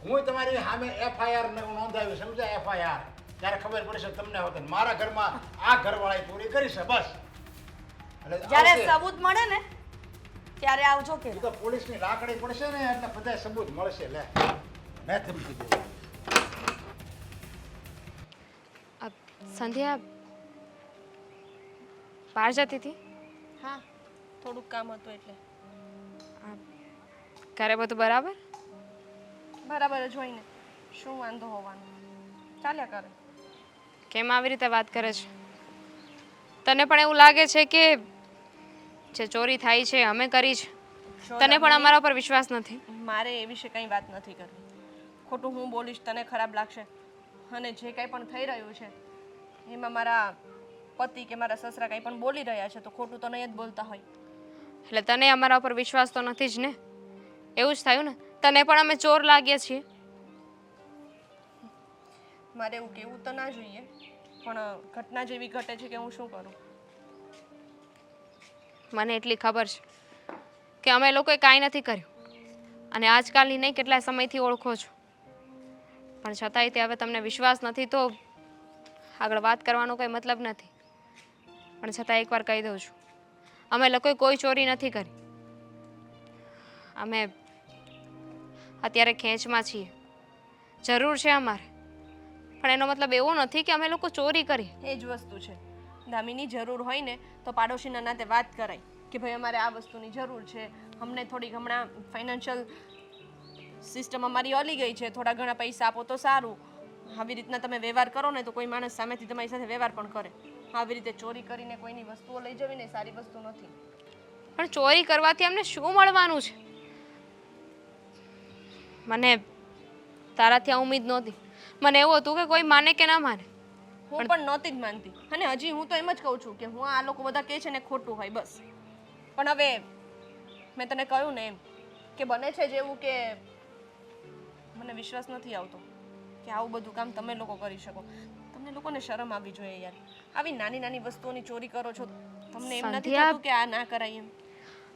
હું તમારી સામે એફઆઈઆર નોંધાવી સમજ્યા એફઆઈઆર. ત્યારે ખબર પડશે તમને હોત મારા ઘરમાં આ ઘરવાળાએ ચોરી કરી છે બસ. એટલે જ્યારે આવશે. સબૂત મળે ને ત્યારે આવજો કે એ તો પોલીસની લાકડી પડશે ને એટલે બધા સબૂત મળશે લે મેં ધમકી દીધી. સંધ્યા બહાર જતી હતી હા થોડુંક કામ હતું એટલે. ઘરે બધું બરાબર બરાબર જ હોય ને, શું વાંધો હોવાનો, ચાલ્યા કરે. કેમ આવી રીતે વાત કરે છે? તને પણ એવું લાગે છે કે જે ચોરી થાય છે અમે કરી છે? તને પણ અમારા પર વિશ્વાસ નથી? મારે એ વિશે કંઈ વાત નથી કરવી. ખોટું હું બોલીશ તને ખરાબ લાગશે, અને જે કંઈ પણ થઈ રહ્યું છે એમાં મારા પતિ કે મારા સસરા કંઈ પણ બોલી રહ્યા છે તો ખોટું તો નહીં જ બોલતા હોય. એટલે તને અમારા પર વિશ્વાસ તો નથી જ ને? એવું જ થયું ને? તને પણ અમે ચોર લાગીએ છીએ? મારે એવું કહેવું તો ના જોઈએ, પણ ઘટના જેવી ઘટે છે કે હું શું કરું. મને એટલી ખબર છે કે અમે લોકોએ કાંઈ નથી કર્યું, અને આજકાલની નહીં કેટલા સમયથી ઓળખો છો, પણ છતાંય તે હવે તમને વિશ્વાસ નથી તો આગળ વાત કરવાનો કોઈ મતલબ નથી. પણ છતાં એકવાર કહી દઉં છું, અમે લોકોએ કોઈ ચોરી નથી કરી. અમે અત્યારે ખેંચમાં છીએ, જરૂર છે અમારે, પણ એનો મતલબ એવો નથી કે અમે લોકો ચોરી કરી. એ જ વસ્તુ છે દામિની, જરૂર હોય ને તો પાડોશીના નાતે વાત કરાય કે ભાઈ અમારે આ વસ્તુની જરૂર છે, અમને થોડીક હમણાં ફાઇનાન્શિયલ સિસ્ટમ અમારી હલી ગઈ છે, થોડા ઘણા પૈસા આપો તો સારું. આવી રીતના તમે વ્યવહાર કરો ને તો કોઈ માણસ સામેથી તમારી સાથે વ્યવહાર પણ કરે. આવી રીતે ચોરી કરીને કોઈની વસ્તુઓ લઈ જવી ને સારી વસ્તુ નથી. પણ ચોરી કરવાથી અમને શું મળવાનું છે? મને તારાથી આ ઉમ્મીદ નહોતી. મને એવું હતું કે કોઈ માને કે ના માને. હું પણ નહોતી જ માનતી, અને હજી હું તો એમ જ કહું છું કે હું આ લોકો બધા કહે છે ને ખોટું હોય બસ. પણ હવે મેં તને કહ્યું ને એમ કે બને છે જેવું કે મને વિશ્વાસ નથી આવતો કે આવું બધું કામ તમે લોકો કરી શકો. તમને લોકોને શરમ આવવી જોઈએ યાર. આવી નાની નાની વસ્તુઓની ચોરી કરો છો, તમને એમ નથી સંધ્યા, થતું કે આ ના કરાય એમ?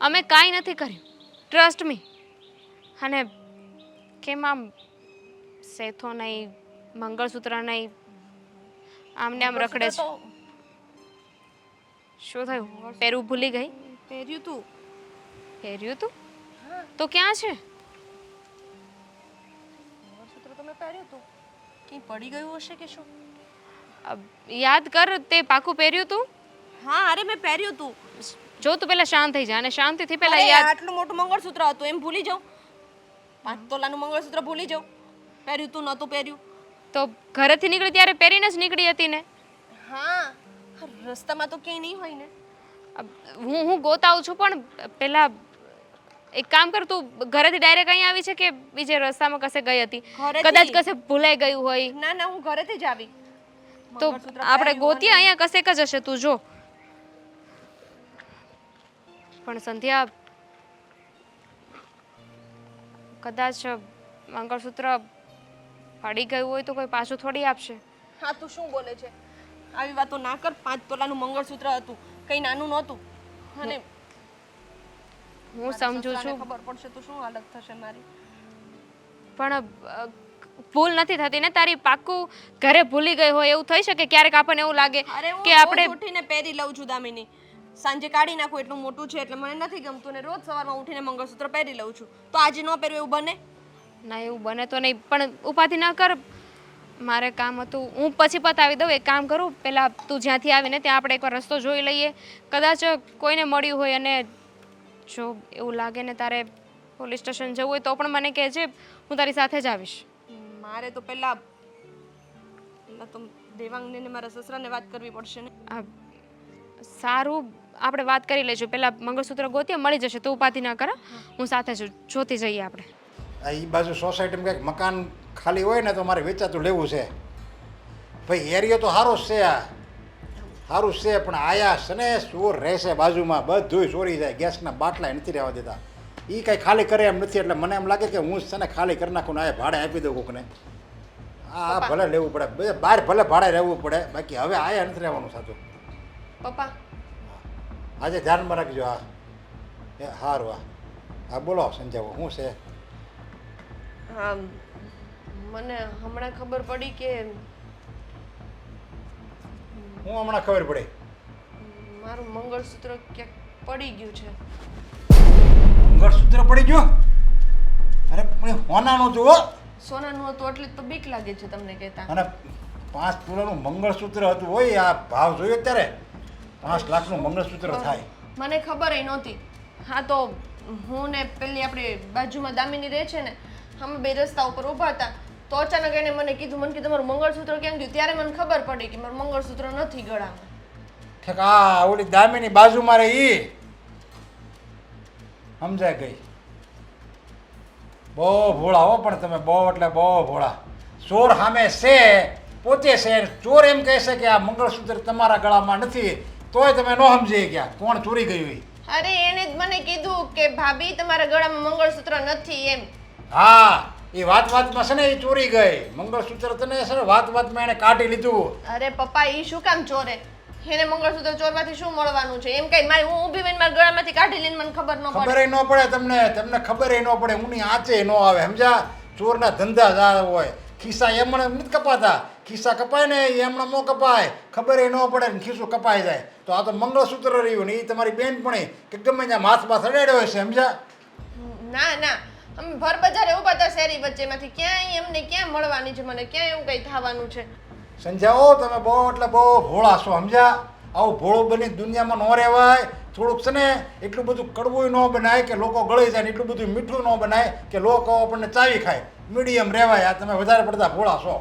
અમે કાંઈ નથી કર્યું, ટ્રસ્ટ મી. અને કેમ આમ સેથો નહીં, મંગળસૂત્ર નહીં, આમને આમ રખડે છે? તો શું થયું? પહેરવું ભૂલી ગઈ? પહેર્યું તું. પહેર્યું તું તો ક્યાં છે? મંગળસૂત્ર તો મેં પહેર્યું તું, કંઈ પડી ગયું હશે કે શું? યાદ કર, તે પાકું પહેર્યું તું? હા અરે મેં પહેર્યું તું. જો તું પેલા શાંત થઈ જા, અને શાંતિથી પેલા અરે, યાદ. આટલું મોટું મંગળસૂત્ર હતું એમ ભૂલી જાઉં? 5 તોલાનું મંગળસૂત્ર ભૂલી જાઉં? પહેર્યું તું નહોતું પહેર્યું? તો ઘરેથી નીકળી ત્યારે પહેરીને જ નીકળી હતી ને? હા રસ્તામાં તો ક્યાંય નહીં હોય ને. હું ગોતાવું છું, પણ પેલા એક કામ કર, તું ઘરેથી ડાયરેક્ટ અહીં આવી છે કે બીજે રસ્તામાં કશે ગઈ હતી? ઘરેથી. કદાચ કશે ભૂલાઈ ગયું હોય ના ના હું ઘરેથી જ આવી. તો મંગળસૂત્ર આપણે પહેર્યું ગોતીએ, અહીંયા કશેક જ હશે, તું જો. પણ સંધ્યા, કદાચ મંગળસૂત્ર પડી ગયું હોય તો કોઈ પાછું થોડી આપશે. હા તું શું બોલે છે? આવી વાતો ના કર. 5 તોલાનું મંગળસૂત્ર હતું, કંઈ નાનું નહોતું. અને હું સમજુ સસરાને છું, ખબર પડશે તો શું હાલત થશે મારી. પણ ભૂલ નથી થતી ને તારી? પાક્કું ઘરે ભૂલી ગઈ હોય એવું થઈ શકે ક્યારેક. આપણને એવું લાગે અરે હું કે આપણે રોજ ઉઠીને પહેરી લઉં છું દામિની. સાંજે કાઢી નાખું એટલું મોટું છે એટલે મને નથી ગમતું, ને રોજ સવારમાં ઉઠીને મંગળસૂત્ર પહેરી લઉં છું. તો આજે ન પહેર્યું એવું બને? ના, એવું બને તો નહીં, પણ ઉપાધિ ના કર. મારે કામ હતું, હું પછી પતાવી દઉં. એક કામ કરું, પહેલાં તું જ્યાંથી આવીને ત્યાં આપણે એકવાર રસ્તો જોઈ લઈએ. કદાચ કોઈને મળ્યું હોય, અને જો એવું લાગે ને તારે પોલીસ સ્ટેશન જવું હોય તો પણ મને કહેજે, હું તારી સાથે જ આવીશ. મારે તો પહેલા તો દેવાંગને ને મારા સસરાને વાત કરવી પડશે ને. આ સારું, આપણે વાત કરી લઈશું. પહેલાં મંગળસૂત્ર ગોતીએ, મળી જશે, તું ઉપાધિ ના કર. હું સાથે છું, જોતી જઈએ આપણે. આ એ બાજુ સોસાયટીમાં કંઈક મકાન ખાલી હોય ને તો મારે વેચાતું લેવું છે ભાઈ. એરિયો તો સારો જ છે, આ સારું જ છે, પણ આયા છે ને ચોર રહેશે બાજુમાં, બધુંય ચોરી જાય. ગેસના બાટલા નથી રહેવા દેતા. એ કાંઈ ખાલી કરે એમ નથી, એટલે મને એમ લાગે કે હું જ છે ને ખાલી કરી નાખું ને આ ભાડે આપી દઉં કોકને. હા ભલે લેવું પડે બહાર ભલે ભાડે રહેવું પડે બાકી હવે આયા નથી રહેવાનું સાચું પપ્પા આજે ધ્યાનમાં રાખજો હા એ સારું હા બોલો સંજાવો શું છે હા મને હમણાં ખબર પડી કે હું હમણાં ખબર પડી મારું મંગળસૂત્ર ક્યાંક પડી ગયું છે મંગળસૂત્ર પડી ગયું અરે પણ હોનાનું જુઓ સોનાનું હતું એટલે જ તો બીક લાગે છે તમને કહેતા અને 5 તોલાનું મંગળસૂત્ર હતું હોય આ ભાવ જોયો ત્યારે 5 લાખનું મંગળસૂત્ર થાય મને ખબર ય નહોતી હા તો હું ને પેલી આપણી બાજુમાં દામિની રહે છે ને અમે બે રસ્તા ઉપર ઊભા હતા તો અચાનક એને મને કીધું તમારું મંગળસૂત્ર ક્યાં ગયું ત્યારે મને ખબર પડી કે મારું મંગળસૂત્ર નથી ગળામાં ઠીક આ ઓલી દામીની બાજુમાં રહી સમજાય ગઈ બહુ ભોળા હો પણ તમે બહુ એટલે બહુ ભોળા ચોર સામે છે પોતે છે ચોર એમ કહે છે કે આ મંગળસૂત્ર તમારા ગળામાં નથી તોય તમે ન સમજી ગયા કોણ ચોરી ગયું એ અરે એને જ મને કીધું કે ભાભી તમારા ગળામાં મંગળસૂત્ર નથી એમ હા એ વાતમાં છે ને એ ચોરી ગઈ મંગળસૂત્ર તને છે ને વાતમાં એને કાઢી લીધું અરે પપ્પા ઈ શું કામ ચોરે એને મંગળસૂત્ર ચોરવાથી શું મળવાનું છે એમ કઈ મારી હું ઊભી થઈને મારા ગળામાંથી કાઢી લઈને મને ખબર ન પડે ખબર ન પડે તમને ખબર ન પડે ઊની આંચે ન આવે સમજા ચોરના ધંધા જ આ હોય ખિસ્સા એમણે નથી કપાતા ખિસ્સા કપાય ને એમણે ન કપાય ખબર ન પડે ને ખિસ્સું કપાઈ જાય તો આ તો મંગળસૂત્ર રહ્યું ને એ તમારી બેનપણી કે ગમે ત્યાં માથમાં સડાડ્યો હશે સમજા ના ના અમે ભર બજારે ઊભા હતા શેરી વચ્ચેમાંથી ક્યાંય એમને ક્યાં મળવાની છે મને ક્યાં એવું કઈ થવાનું છે સમજાવો તમે બહુ એટલે બહુ ભોળા છો સમજા આવું ભોળું બની દુનિયામાં ન રહેવાય થોડુંક છે ને એટલું બધું કડવું ન બનાય કે લોકો ગળી જાય ને એટલું બધું મીઠું ન બનાય કે લોકો આપણને ચાવી ખાય મીડિયમ રહેવાય આ તમે વધારે પડતા ભોળા છો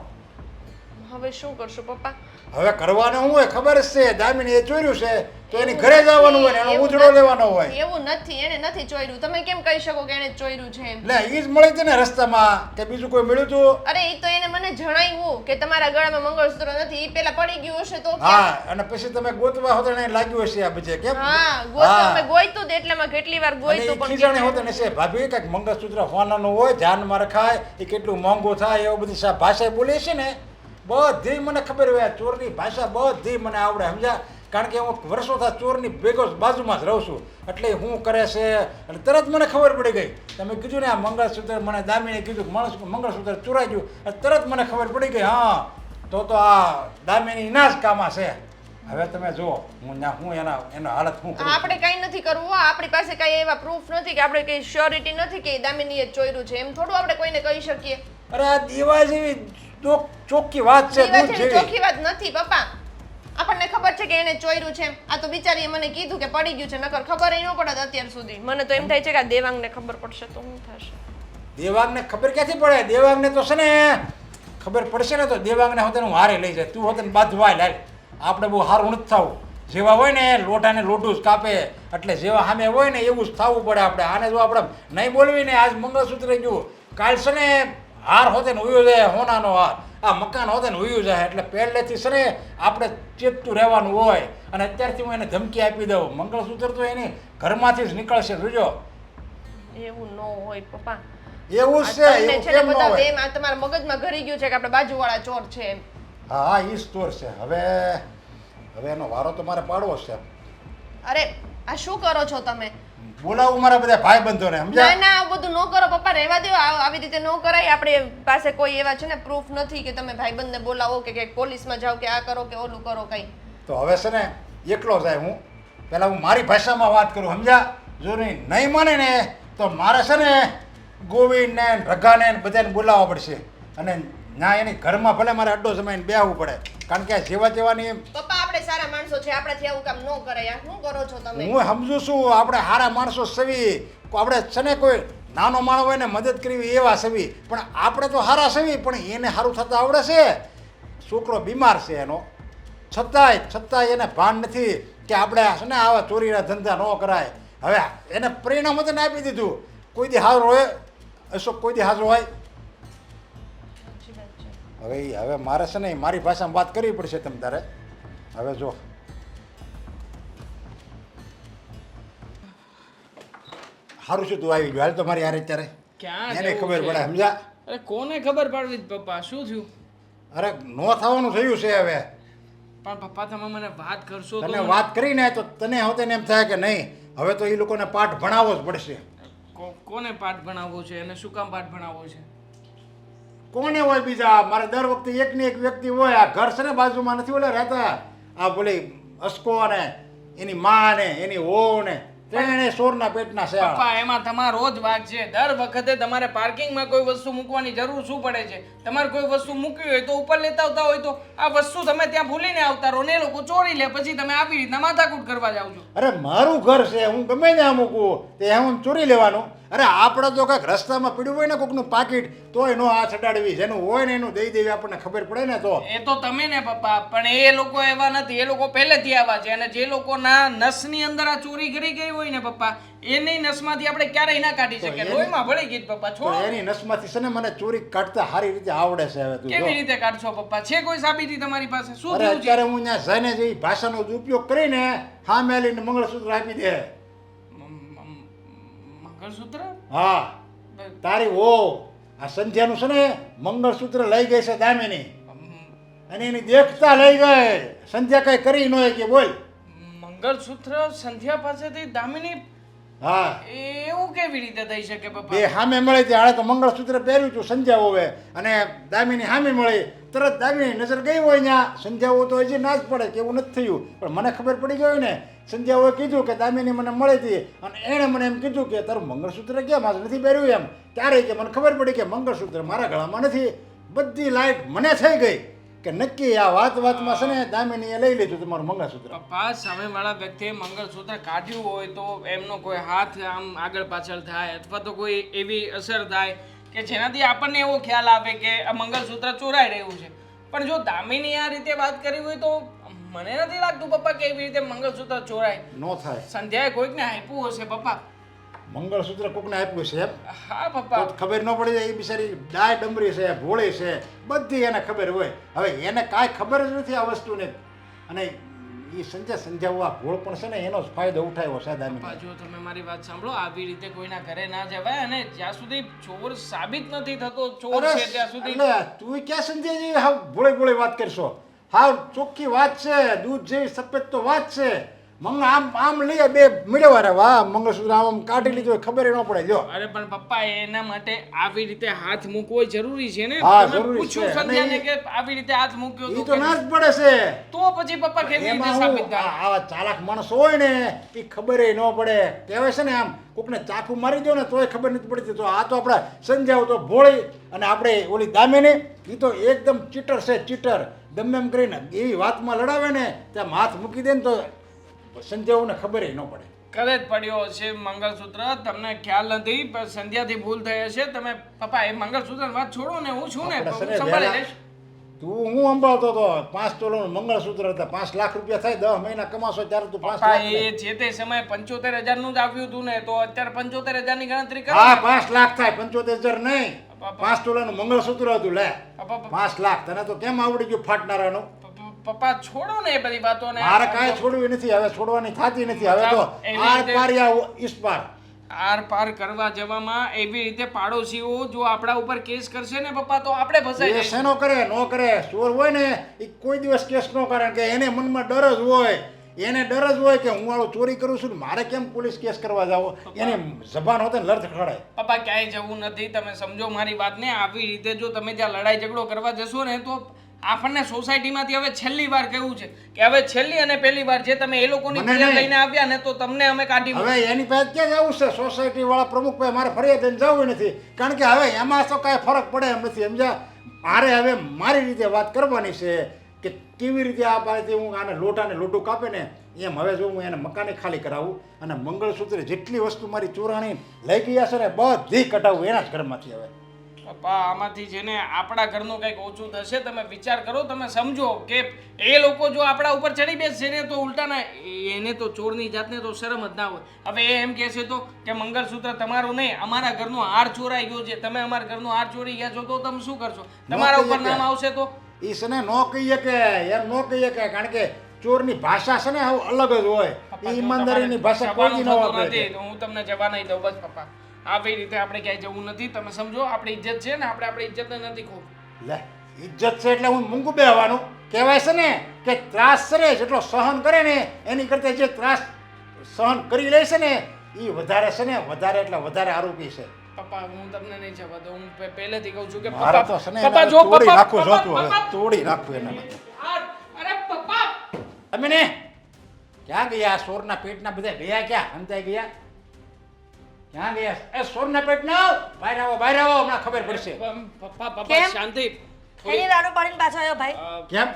હવે શું કરશું પપ્પા હવે કરવાનું શું હોય ખબર જ છે દામિની એ ચોર્યું છે તો એની ઘરે જવાનું હોય ને એનો ઉજળો લેવાનો હોય એવું નથી એને નથી ચોર્યું તમે કેમ કહી શકો કે એને ચોર્યું છે એમ એટલે ઈ જ મળી હતી ને રસ્તામાં કે બીજું કોઈ મળ્યું હતું અરે એ તો એને મને જણાવ્યું કે તમારા ગળામાં મંગળસૂત્ર નથી એ પેલા પડી ગયું હશે તો હા અને પછી તમે ગોતવા હોતો એને લાગ્યું હશે આ બધે કેમ હા ગોતો અમે ગોઈતું જ એટલામાં કેટલી વાર ગોઈતું પણ ખીજાણી હોતો ને છે ભાભી કાંઈક મંગળસૂત્ર હોનાનું હોય ધ્યાનમાં રખાય એ કેટલું મોંઘું થાય એવું બધી ભાષા બોલે છે ને બધી મને ખબર હોય આ ચોરની ભાષા બધી મને આવડે સમજ્યા કારણ કે હું વર્ષોથી ચોરની ભેગો બાજુમાં જ રહું છું એટલે હું કરે છે એટલે તરત મને ખબર પડી ગઈ તમે કીધું ને આ મંગળસૂત્ર મને દામિને કીધું કે મંગળસૂત્ર ચોરાઈ ગયું એટલે તરત મને ખબર પડી ગઈ હા તો આ દામિની ના જ કામા છે હવે તમે જુઓ હું એનો હાલત શું કરું આપણે કઈ નથી કરવું હો. આપણી પાસે કઈ એવા પ્રૂફ નથી કે આપણે કઈ શ્યોરિટી નથી કે દામિનીએ જ ચોર્યું છે એમ થોડું આપણે કોઈને કહી શકીએ અરે આ દીવા જેવી ચોખ્ખી વાત છે દીવા દૂધ જેવી જેવી ચોખ્ખી વાત નથી પપ્પા આપણને ખબર છે કે એને ચોર્યું છે આ તો બિચારીએ મને કીધું કે પડી ગયું છે નકર ખબર ય ન પડત અત્યાર સુધી મને તો એમ થાય છે કે આ દેવાંગને ખબર પડશે તો શું થશે દેવાંગને ખબર ક્યાંથી પડે દેવાંગને તો છે ને ખબર પડશે ને તો દેવાંગને હોતે હું હારે લઈ જાય તું હોતે બાંધવાય લાય આપણે બહુ સારું નથી થવું જેવા હોય ને લોટાને લોટું જ કાપે એટલે જેવા સામે હોય ને એવું જ થવું પડે આપણે આને જો આપણે નહીં બોલવી ને આજ મંગળસૂત્ર ગયું કાલ છે ને હાર હોતે ને ઉયો જાય હોનાનો હાર આ મકાન હોતે ને ઉયું જાય એટલે પહેલેથી છે ને આપણે ચેતતું રહેવાનું હોય અને અત્યારથી હું એને ધમકી આપી દઉં મંગળસૂત્ર તો એની ઘરમાંથી જ નીકળશે જોજો એવું ન હોય પપ્પા એવું જ છે તમને એવું છે ને કેમ ન બધા હોય વેમ આ તમારા મગજમાં ઘરી ગયું છે કે આપણે બાજુવાળા ચોર છે એમ હા ઈ સ્ટોર છે હવે એનો વારો તો મારે પાડવો છે અરે આ શું કરો છો તમે બોલાવું મારા બધા ભાઈ બંધોને ના સમજ્યા ના આવું બધું ન કરો પપ્પા રહેવા દો આવી રીતે ન કરાય આપણે પાસે કોઈ એવા છે ને પ્રૂફ નથી કે તમે ભાઈબંધને બોલાવો કે પોલીસમાં જાઓ કે આ કરો કે ઓલું કરો કઈ તો હવે છે ને એકલો જાય હું પહેલાં હું મારી ભાષામાં વાત કરું સમજ્યા જો નહીં માને ને તો મારે છે ને ગોવિંદને રઘાને બધાને બોલાવવા પડશે અને ના એની ઘરમાં ભલે મારે અડ્ડો જમાઈને બેહવું પડે કારણ કે આ જેવા તેવાની પપ્પા આપણે સારા માણસો છે આપણાથી આવું કામ ન કરાય આ શું કરો છો તમે હું સમજુ છું આપણે સારા માણસો સવી આપણે છે ને કોઈ નાનો માણસ હોય ને મદદ કરવી એવા સવી પણ આપણે તો સારા સવી પણ એને સારું થતાં આવડે છે છોકરો બીમાર છે એનો છતાંય એને ભાન નથી કે આપણે છે ને આવા ચોરીના ધંધા ન કરાય હવે એને પરિણામ વતન આપી દીધું કોઈ દી હાજર હોય અશોક કોઈ દી હાજર હોય હવે મારે છે ને મારી ભાષામાં વાત કરવી પડશે તમે તારે હવે જો સારું છે તું આવી ગયો હાલ તો મારી યાર અત્યારે ક્યાં એને જવું ખબર છે? પડે સમજા અરે કોને ખબર પાડવી જ પપ્પા શું થયું અરે નો થવાનું થયું છે હવે. પણ પપ્પા તમે મને વાત કરશો તો તને મને- વાત કરીને તો તને હવે એમ થાય કે નહીં હવે તો એ લોકોને પાઠ ભણાવવો જ પડશે. કોને પાઠ ભણાવવો છે અને શું કામ પાઠ ભણાવવો છે? કોને હોય બીજા? મારે દર વખતે એક ને એક વ્યક્તિ હોય. આ ઘર છે ને બાજુમાં નથી ઓલા રહેતા આ બોલી અસકો ને એની માં ને એની વહુ ને ત્રણે સોરના પેટના છે આ. પપ્પા એમાં તમારો જ વાંક છે. દર વખતે તમારે પાર્કિંગમાં કોઈ વસ્તુ મૂકવાની જરૂર શું પડે છે? તમારે કોઈ વસ્તુ મૂકવી હોય તો ઉપર લેતા આવતા હોય તો આ વસ્તુ તમે ત્યાં ભૂલીને આવતા રહો ને એ લોકો ચોરી લે, પછી તમે આવી રીતના માથાકૂટ કરવા જાવ છો. અરે મારું ઘર છે, હું ગમે ત્યાં મૂકું તે હું ચોરી લેવાનું? અરે આપણે તો કંઈક રસ્તામાં પડ્યું હોય ને કોકનું પાકીટ તોય નો હાથ અડાડવી, જેનું હોય ને એનું દઈ દેવી, આપણને ખબર પડે ને તો. એ તો તમે ને પપ્પા, પણ એ લોકો એવા નથી. એ લોકો પહેલેથી આવા છે અને જે લોકોના નસની અંદર આ ચોરી કરી ગઈ હોય ને પપ્પા, એની નસમાંથી આપણે ક્યારેય ના કાઢી શકીએ. લોહીમાં ભળી ગઈ છે પપ્પા. તો છોડો. એની નસમાંથી છે ને મને ચોરી કાઢતા સારી રીતે આવડે છે. હવે તું જો. કેવી રીતે કાઢશો પપ્પા? છે કોઈ સાબિતી તમારી પાસે? શું અરે થયું છે? અત્યારે હું ત્યાં જઈને જે ભાષાનો ઉપયોગ કરીને સામે આવીને મંગળસૂત્ર આપી દે. મંગળસૂત્ર? હા, તારી વહુ આ સંધ્યાનું છે ને મંગળસૂત્ર લઈ ગઈ છે દામિની, અને એની દેખતા લઈ ગઈ. સંધ્યા કઈ કરી ન હોય કે બોલ. મંગળસૂત્ર સંધ્યા પાસેથી દામિની? હા, એવું કેવી રીતે થઈ શકે પપ્પા? બે સામે મળી ત્યારે તો મંગળસૂત્ર પહેર્યું હતું સંધ્યા હોવે, અને દામિની સામે મળી તરત દામિની નજર ગઈ હોય ત્યાં સંધ્યા હો તો હજી ના જ પડે કે એવું નથી થયું. પણ મને ખબર પડી ગઈ ને, સંધ્યા હોએ કીધું કે દામિની મને મળી હતી અને એણે મને એમ કીધું કે તારું મંગળસૂત્ર કેમ આજ નથી પહેર્યું એમ. ત્યારે કે મને ખબર પડી કે મંગળસૂત્ર મારા ગળામાં નથી. બધી લાઈટ મને થઈ ગઈ કે નક્કી આ વાતમાં છે ને દામિનીએ લઈ લીધું તમારું મંગળસૂત્ર. પપ્પા, સામેવાળા વ્યક્તિએ મંગળસૂત્ર કાઢ્યું હોય તો એમનો કોઈ હાથ આમ આગળ પાછળ થાય અથવા તો કોઈ એવી અસર થાય કે જેનાથી આપણને એવો ખ્યાલ આવે કે આ મંગળસૂત્ર ચોરાઈ રહ્યું છે. પણ જો દામિની આ રીતે વાત કરી હોય તો મને નથી લાગતું પપ્પા કે એવી રીતે મંગળસૂત્ર ચોરાય. નો થાય. સંધ્યાએ કોઈકને આપ્યું હશે પપ્પા. મંગળસૂત્ર કોકને આપ્યું છે એમ? હા પપ્પા. તો ખબર ન પડી જાય. એ બિચારી ડાય ડમરી છે, ભોળી છે, બધી એને ખબર હોય. હવે એને કાંઈ ખબર જ નથી આ વસ્તુને. અને એ સંધ્યા ભોળ પણ છે ને એનો જ ફાયદો ઉઠાવ્યો છે દામિની. પપ્પા, જો તમે મારી વાત સાંભળો, આવી રીતે કોઈના ઘરે ના જવાય અને જ્યાં સુધી ચોર સાબિત નથી થતો ચોર અરે, છે ત્યાં સુધી. એટલે તું ક્યાં સંધ્યા જેવી હાવ ભોળી વાત કરશો? હાવ ચોખ્ખી વાત છે, દૂધ જેવી સફેદ તો વાત છે. આમ લઈએ બે મળ્યા રે, વાહ મંગળસૂત્ર આમ કાઢી લીધું ખબર ન પડે. જો અરે પણ પપ્પા, એના માટે આવી રીતે હાથ મૂકવો જરૂરી છે ને? હા, તમે જરૂરી પૂછ્યું છે. અને સંધ્યાને કે આવી રીતે હાથ મૂક્યો એ તો તો કે ના જ પડે છે. તો પછી પપ્પા કેવી રીતે એમાં સાબિત હું થાય? આવા ચાલાક માણસો હોય ને એ ખબર ન પડે. કહેવાય છે ને આમ કોકને ચાકુ મારી દો ને તોય ખબર નથી પડતી. તો આ તો આપણા સંજ્યાઓ તો ભોળી, અને આપણે ઓલી દામિની એ તો એકદમ ચીટર છે, ચીટર. ગમે એમ કરીને એવી વાતમાં લડાવે ને ત્યાં હાથ મૂકી દે ને તો સંજ્યાઓને ખબર ન પડે. કરે જ પડ્યો છે મંગળસૂત્ર. તમને ખ્યાલ નથી, પણ સંધ્યાથી ભૂલ થઈ હશે. તમે પપ્પા એ મંગળસૂત્ર વાત છોડો ને, હું છું ને, આપણે હું સને સંભાળી વહેલા- લઈશ. તું હું અંબાવતો હતો 5 તોલાનું મંગળસૂત્ર હતા. 5 લાખ રૂપિયા થાય, 10 મહિના કમાશો ત્યારે તું 5 પપ્પા, લાખ લે. એ જે તે સમયે 75,000 નું જ આવ્યું હતું ને, તો અત્યારે 75,000 ની ગણતરી કરો. હા, 5 લાખ થાય, 75,000 નહીં. બાપા. 5 તોલાનું મંગળસૂત્ર હતું લે. પપ્પા, 5 લાખ. તને તો કેમ આવડી ગયું ફાટનારાનું? પપ્પા છોડો ને એ બધી વાતોને. મારે કાંઈ છોડવી નથી. હવે છોડવાની થતી નથી. હવે તો એવી આર રીતે- પાર યા ઈસ પાર. આર પાર કરવા જવામાં એવી રીતે પાડોશીઓ જો આપણા ઉપર કેસ કરશે ને પપ્પા, તો આપણે ફસાઈ એ જઈશું. શેનો કરે? નો કરે. ચોર હોય ને એ કોઈ દિવસ કેસ ન કરે, કે એને મનમાં ડર જ હોય. એને ડર જ હોય કે હું આવું ચોરી કરું છું ને મારે કેમ પોલીસ કેસ કરવા જાવ. એને જબાન હોતે ને લર્થ ખડાય. પપ્પા, ક્યાંય જવું નથી. તમે સમજો મારી વાતને. આવી રીતે જો તમે ત્યાં લડાઈ ઝઘડો કરવા જશો ને તો આપણને સોસાયટીમાંથી હવે છેલ્લી વાર કહેવું છે કે હવે છેલ્લી અને પહેલી વાર જે તમે એ લોકોની મને ફરિયાદ નહીં. લઈને આવ્યા ને તો તમને અમે કાઢી મૂકીશું. હવે એની પાસે ક્યાં જવું છે? સોસાયટી વાળા પ્રમુખ પાસે મારે ફરિયાદ લઈને જવું નથી. કારણ કે હવે એમાં તો કાંઈ ફરક પડે એમ નથી. સમજ્યા? મારે હવે મારી રીતે વાત કરવાની છે કે કેવી રીતે આ પાસેથી હું આને લોટાને લોટું કાપે ને એમ હવે જો હું એને મકાને ખાલી કરાવું અને મંગળસૂત્ર જેટલી વસ્તુ મારી ચોરાણી લઈ ગયા છે ને બધી કટાવું એના જ ઘરમાંથી. હવે પપ્પા, આમાંથી છે ને આપણા ઘરનું કંઈક ઓછું થશે. તમે વિચાર કરો, તમે સમજો કે એ લોકો જો આપણા ઉપર ચડી બેસશે ને તો ઉલટાના એને તો ચોરની જાતને તો શરમ જ ના હોય. હવે એ એમ કહેશે તો કે મંગળસૂત્ર તમારું નહીં, અમારા ઘરનો હાર ચોરાઈ ગયો છે, તમે અમારા ઘરનો હાર ચોરી ગયા છો, તો તમે શું કરશો? તમારા ઉપર નામ આવશે તો? એ છે ને ન કહીએ કે એમ ન કહીએ કે, કારણ કે ચોરની ભાષા છે ને હવે અલગ જ હોય. પપ્પા, એ જો ઈમાનદારીની તમારે ભાષા કોઈ જવાનું ન થતું વાપરે નથી છે. તો હું તમને જવા નહીં દઉં. બસ પપ્પા, આવી રીતે આપણે ક્યાંય જવું નથી. તમે સમજો, આપણી ઇજ્જત છે ને, આપણે આપણી ઇજ્જતને નથી ખોવું. લે ઇજ્જત છે એટલે હું મૂંગું બેહવાનું કહેવાય છે ને કે ત્રાસ છે ને જેટલો સહન કરે ને એની કરતાં જે ત્રાસ સહન કરી લે છે ને એ વધારે છે ને વધારે એટલે વધારે આરોપી છે. પપ્પા હું તમને નહીં જવા દઉં. હું પહેલેથી કહું છું કે મારા તો છે ને પપ્પા એને જો તોડી પપ્પા નાખું પપ્પા, જોતું હવે પપ્પા. તોડી નાખું એને. અરે પપ્પા તમે ને ક્યાં ગયા સોરના પેટના બધા ગયા ક્યાં સમજાઈ ગયા ક્યાં ગયા એ સોરના પેટના બહાર આવો હમણાં ખબર પડશે. પપ્પા પપ્પા કેમ? શાંતિ એની રાડો પાડીને પાછો આવ્યો ભાઈ કેમ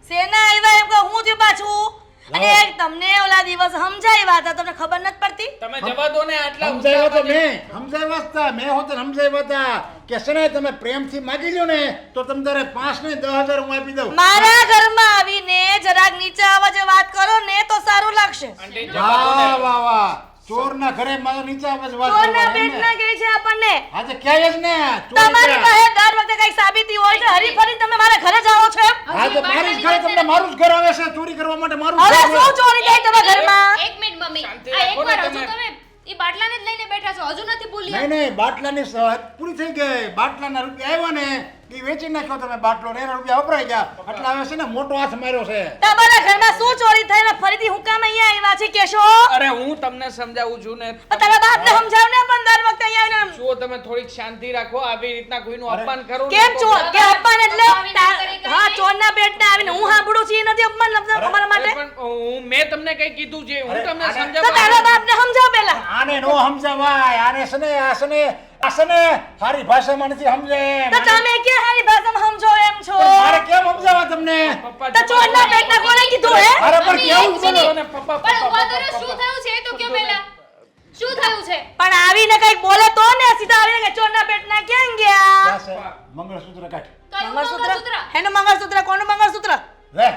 સેના આવ્યા એમ કે હું થયું પાછું અને તમને ઓલા દિવસ સમજાવ્યા હતા તમને ખબર નથી પડતી તમે જવા દો ને આટલા સમજાવ્યા તો ઉતાવળમાં સમજાવ્યા હતા મેં હોતે સમજાવ્યા હતા કે છે ને તમે પ્રેમથી માગી લ્યો ને તો તમે તારે 5 ને 10,000 હું આપી દઉં. મારા ઘરમાં આવીને જરાક નીચે અવાજે વાત કરો ને તો સારું લાગશે આંટી જવા દો વાહ ને. વાહ વાહ ચોરના ઘરે મારો નીચે આવે છે વાત ચોરના કરવાની એમ પેટના ને? કહે છે આપણને આજે ક્યાંય જ ને ચોરી તમારી ક્યાં? પાસે દર વખતે કઈ સાબિતી હોય તો હરી ફરી તમે મારા ઘરે જાઓ છો એમ? આજે મારી જ ઘરે તમને મારું જ ઘર આવે છે ચોરી કરવા માટે મારું જ હવે ઘર આવે. શું ચોરી થઈ તમારા ઘરમાં એક મિનિટ મમ્મી શાંતિ આ રાખો ને એકવાર હજુ તમે. તમે ઈ બાટલાને જ લઈને બેઠા છો હજુ નથી ભૂલ્યા નહીં બાટલાની સહજ પૂરી થઈ ગઈ બાટલાના રૂપિયા આવ્યા ને એ વેચી નાખ્યો તમે બાટલો ને એના રૂપિયા વપરાઈ ગયા એટલે હવે છે ને મોટો હાથ માર્યો છે. તમારા ઘરમાં શું ચોરી થઈ ને ફરીથી હું કામ અહીંયા આવ્યા છે કેશો અરે હું તમને સમજાવું છું ને તારા બાપને સમજાવ ને પણ દર વખતે અહીંયા આવીને જો તમે થોડીક શાંતિ રાખો આવી રીતના કોઈનું અરે, અપમાન કરો ને કેમ તો ચોર કે અપમાન એટલે પપ્પા આવીને કરી હા ચોરના પેટના આવીને હું સાંભળું છું એ નથી અપમાન અમારા માટે પણ મેં તમને કઈ કીધું છે હું અરે, તમને આને- તો તારા સમજાવવા બાપને સમજાવ પેલા આને નો સમજાવાય આને છે ને આ છે ને સારી ભાષામાં નથી સમજે તો તમે ક્યાં હારી ભાષામાં સમજો એમ છો મારે કેમ સમજાવવા તમને પપ્પા તો ચોરના પેટના કોને કીધું હે અરે પણ કેવું બોલો ને પપ્પા પણ પપ્પા, ઉભા પપ્પા, કરો શું પપ્પા. થયું છે એ તો કયો પહેલા શું થયું છે પણ આવીને કઈક બોલે તો ને સીધા આવીને કે ચોરના પેટના ક્યાં ગયા ક્યાં છે મંગળસૂત્ર કાઢ કયું મંગળસૂત્ર મંગળસૂત્ર એનું મંગળસૂત્ર કોનું મંગળસૂત્ર લે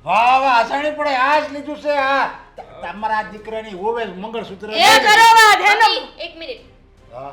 વાહ વાહ અજાણી પડે આ જ લીધું છે આ તમારા દીકરાની હોવે જ મંગળસૂત્ર એ કરો વાત એનું મમ્મી, એક મિનિટ હા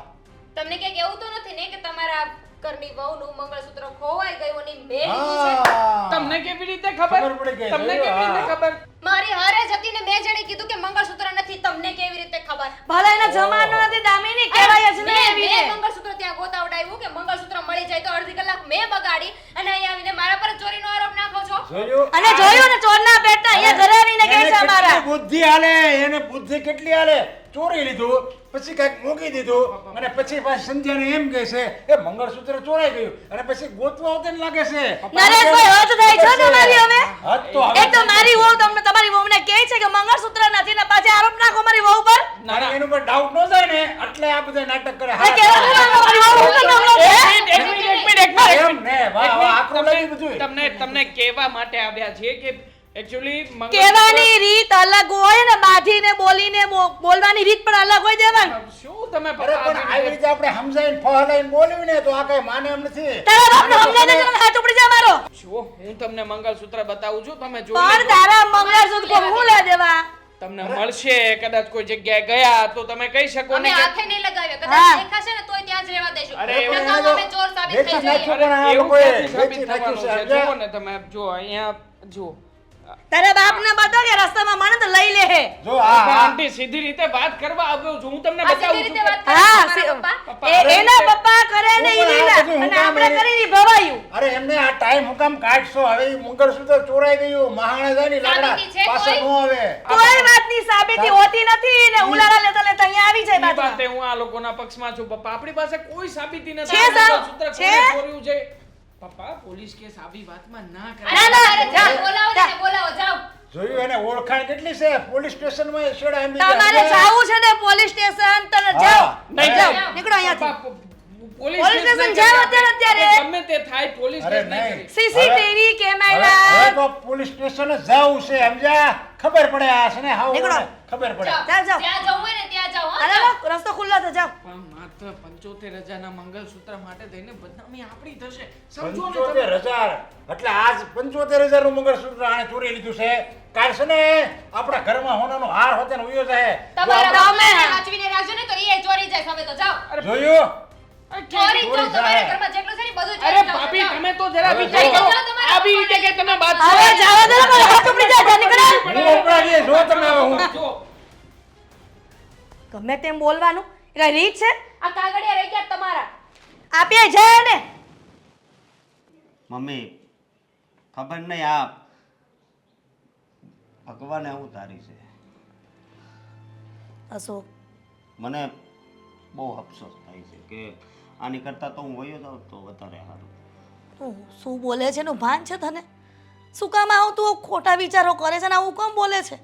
તમને ક્યાંક એવું તો નથી ને કે તમારા ઘરની વહુનું મંગળસૂત્ર ખોવાઈ ગયું અને ઈ મેં લીધું છે હા. તમને કેવી રીતે ખબર ખબર પડી ગઈ, તમને જોયું? કેવી રીતે હા. ખબર મારી હારે જ હતી ને મેં જેણે કીધું કે મંગળસૂત્ર નથી તમને કેવી રીતે ખબર ભલે એના જમાનો નથી દામિની કહેવાય જ ને એવી મેં ને. મંગળસૂત્ર ત્યાં ગોતાવડાવ્યું કે મંગળસૂત્ર મળી જાય તો અડધી કલાક મેં બગાડી અને અહીંયા આવીને મારા પર જ ચોરીનો આરોપ નાખો છો જોયું અને જોયું ને ચોરના પેટના અહીંયા ઘરે આવીને કહે એને છે અમારા કેટલી બુદ્ધિ હાલે એને બુદ્ધિ કેટલી હાલે ચોરી લીધું પછી કઈક મૂકી દીધું અને પછી પાછી સંધ્યાને એમ કહે છે એ મંગળસૂત્ર ચોરાઈ ગયું અને પછી ગોતવા હોતે ને લાગે છે નરેશભાઈ હદ થાય છે તમારી હવે હદ તો હવે એક તો મારી વહુ તમને તમારી વહુને કહે છે કે મંગળસૂત્ર નથી ને પાછી આરોપ નાખો મારી વહુ પર ના, ના. એનું પર ડાઉટ ન જાય ને એટલે આ બધા નાટક કરે આ કેવા કેવા મારી વહુ ઉપર નાખો છે? એક મિનિટ એમ ને વાહ વાહ આકરું લાગ્યું બધું તમને કહેવા માટે આવ્યા છીએ કે એકચ્યુઅલી કહેવાની રીત અલગ હોય ને બાંધીને બોલીને બોલવાની રીત પણ અલગ હોય દેવાન શું તમે અરે પણ આવી રીતે આપણે સમજાઈને ફહલાઈને બોલ્યું ને તો આ કઈ માને એમ નથી તારા બાપને સમજાય ને તમે હાથ ઉપડી જા મારો જો હું તમને મંગળસૂત્ર બતાવું છું તમે જોઈ પણ લેજો. તારા મંગળસૂત્ર પર હું લે દેવા તમને મળશે કદાચ કોઈ જગ્યાએ ગયા તો તમે કહી શકો અમે ને કે હાથે નહીં લગાવ્યા હા. કદાચ દેખાશે ને તોય ત્યાં જ રહેવા દેશું અરે નકર પણ તો અમે ચોર સાબિત વેચી થઈ જઈએ નાખ્યું. પણ આ એવું લોકોએ ક્યાંથી સાબિત વેચી નાખ્યું થવાનું છે, છે સમજ્યા? જુઓ ને તમે જો અહીંયા જુઓ તારા બાપને બતાવ કે રસ્તામાં મને તો લઈ લે હે જો આ આ આંટી સીધી રીતે વાત કરવા આવ્યો છું હું તમને આ બતાવું સીધી છું રીતે કે- વાત કરે હા છે તમારા પપ્પા. એના પપ્પા કરે ને ઈ હું લીલા બધું હું અને કામ આપણે એને- કરી ઈ ભવાયું અરે એમને આ ટાઈમ હુકામ કાઢશો હવે ઈ મંગળસૂત્ર ચોરાઈ ગયું મહાણે જાય ને લાકડા સાબિતી છે પાછા કોઈ? નો આવે કોઈ વાતની સાબિતી હોતી નથી ને ઉલાળા લેતા લેતા અહીંયા આવી જાય ઈ બાજુમાં. વાતે હું આ લોકોના પક્ષમાં છું પપ્પા આપણી પાસે કોઈ સાબિતી નથી છે સાહેબ? મંગળસૂત્ર છે? કોણે ચોર્યું છે પપ્પા પોલીસ કેસ આવી વાતમાં ના કરે ના, ના, અરે, જા, બોલાવો જા. ને બોલાવો જાઓ જોયું એને ઓળખાણ કેટલી છે પોલીસ સ્ટેશનમાં છેડા એમ તમારે જાવું છે ને પોલીસ સ્ટેશન તને જાઓ હા. નહીં જાઓ જાઓ. નીકળો અહીંયાથી પપ્પા, પોલીસ પોલીસ સ્ટેશન કેસ નહીં જાઓ કરી. અત્યારે. ગમે તે થાય પોલીસ અરે કેસ નહીં નહીં. કરી. સીસીટીવી હવે કેમેરા તો પોલીસ સ્ટેશન જ જાવું છે સમજ્યા ખબર પડે આ છે ને હાવ નીકળો. ખબર પડે જાઓ. જાઓ, જાઓ. જ્યાં જવું હોય ને ત્યાં જાઓ હો, અરે જાઓ. લો, રસ્તો ખુલ્લો છે જાઓ પણ માત્ર 75,000 મંગળસૂત્ર માટે થઈને બદનામી આપણી થશે સમજો ને 75,000 એટલે આજ 75,000 નું મંગળસૂત્ર આણે ચોરી લીધું છે કાલ છે ને આપણા ઘરમાં હોનાનો હાર હોતે ને ઉયો જાય જો તમારા આપણે- બાપને સાચવીને રાખજો ને તો એ ચોરી જાય હવે તો જાઓ જોયું ચોરી ચોરી જાઓ તમારા જાય. ઘરમાં જેટલું છે ને બધું અરે ચોરી જાઓ, ભાભી જાઓ. તમે તો જરા હવે વિચાર જો. કરો તમારા આવી રીતે કે તમે વાત હવે જાવા દો ને મારો હાથ ઉપડી જાય જા નીકળો હું ઉપડાવીએ જો તમે હવે હું જો ગમે તેમ બોલવાનું એ કઈ રીત છે આ કાગળિયા રહી ગયા તમારા આપીએ જાય ને મમ્મી ખબર નહીં આ ભગવાને હું તારી છે. અશોક, મને બહુ અફસોસ થાય છે કે આની કરતાં તો હું વયો જાઉં તો વધારે સારું. તું શું બોલે છે એનું ભાન છે તને? શું કામ આવું તું ખોટા વિચારો કરે છે ને આવું કેમ બોલે છે?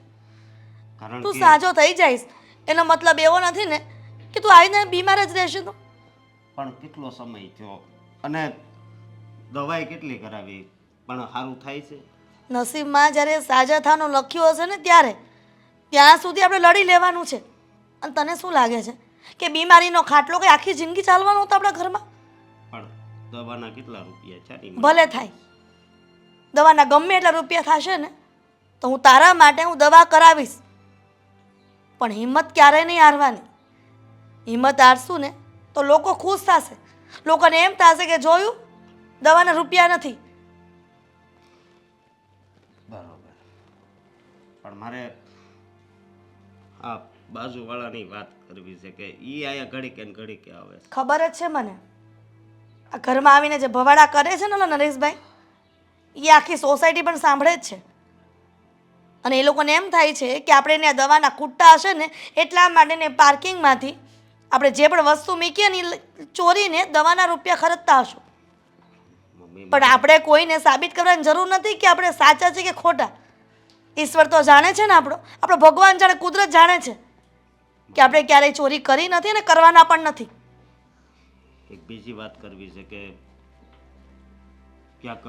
કારણ તું કે સાજો થઈ જઈશ એનો મતલબ એવો નથી ને કે તું આવીને બીમાર જ રહેશે. તું પણ કેટલો સમય થયો અને દવાઈ કેટલી કરાવી પણ સારું થાય છે. નસીબમાં જ્યારે સાજા થવાનું લખ્યું હશે ને ત્યાં સુધી આપણે લડી લેવાનું છે. અને તને શું લાગે છે કે બીમારીનો ખાટલો કે આખી જિંદગી ચાલવાનો હતો આપણા ઘરમાં? પણ દવાના કેટલા રૂપિયા છે આની? ભલે થાય, દવાના ગમે એટલા રૂપિયા થશે ને તો હું તારા માટે હું દવા કરાવીશ, પણ હિંમત ક્યારેય નહીં હારવાની. હિંમત હારશું ને તો લોકો ખુશ થશે, લોકોને એમ થશે કે જોયું દવાના રૂપિયા નથી. બરોબર, પણ મારે આ બાજુવાળાની વાત કરવી છે કે ઈ આયા ઘડીકે ને ઘડીકે આવે છે. ખબર જ છે મને, આ ઘરમાં આવીને જે ભવાડા કરે છે ને ઓલા નરેશભાઈ, એ આખી સોસાયટી પણ સાંભળે જ છે. અને એ લોકોને એમ થાય છે કે આપણે એને આ દવાના કુટ્ટા હશે ને એટલા માટે ને પાર્કિંગમાંથી આપણે જે પણ વસ્તુ મૂકીએ ને એ ચોરીને દવાના રૂપિયા ખર્ચતા હશું. મમ્મી પણ આપણે કોઈને સાબિત કરવાની જરૂર નથી કે આપણે સાચા છે કે ખોટા. ઈશ્વર તો જાણે છે ને, આપણો ભગવાન જાણે, કુદરત જાણે છે કે આપણે ક્યારેય ચોરી કરી નથી અને કરવાના પણ નથી. એક બીજી વાત કરવી છે કે ક્યાંક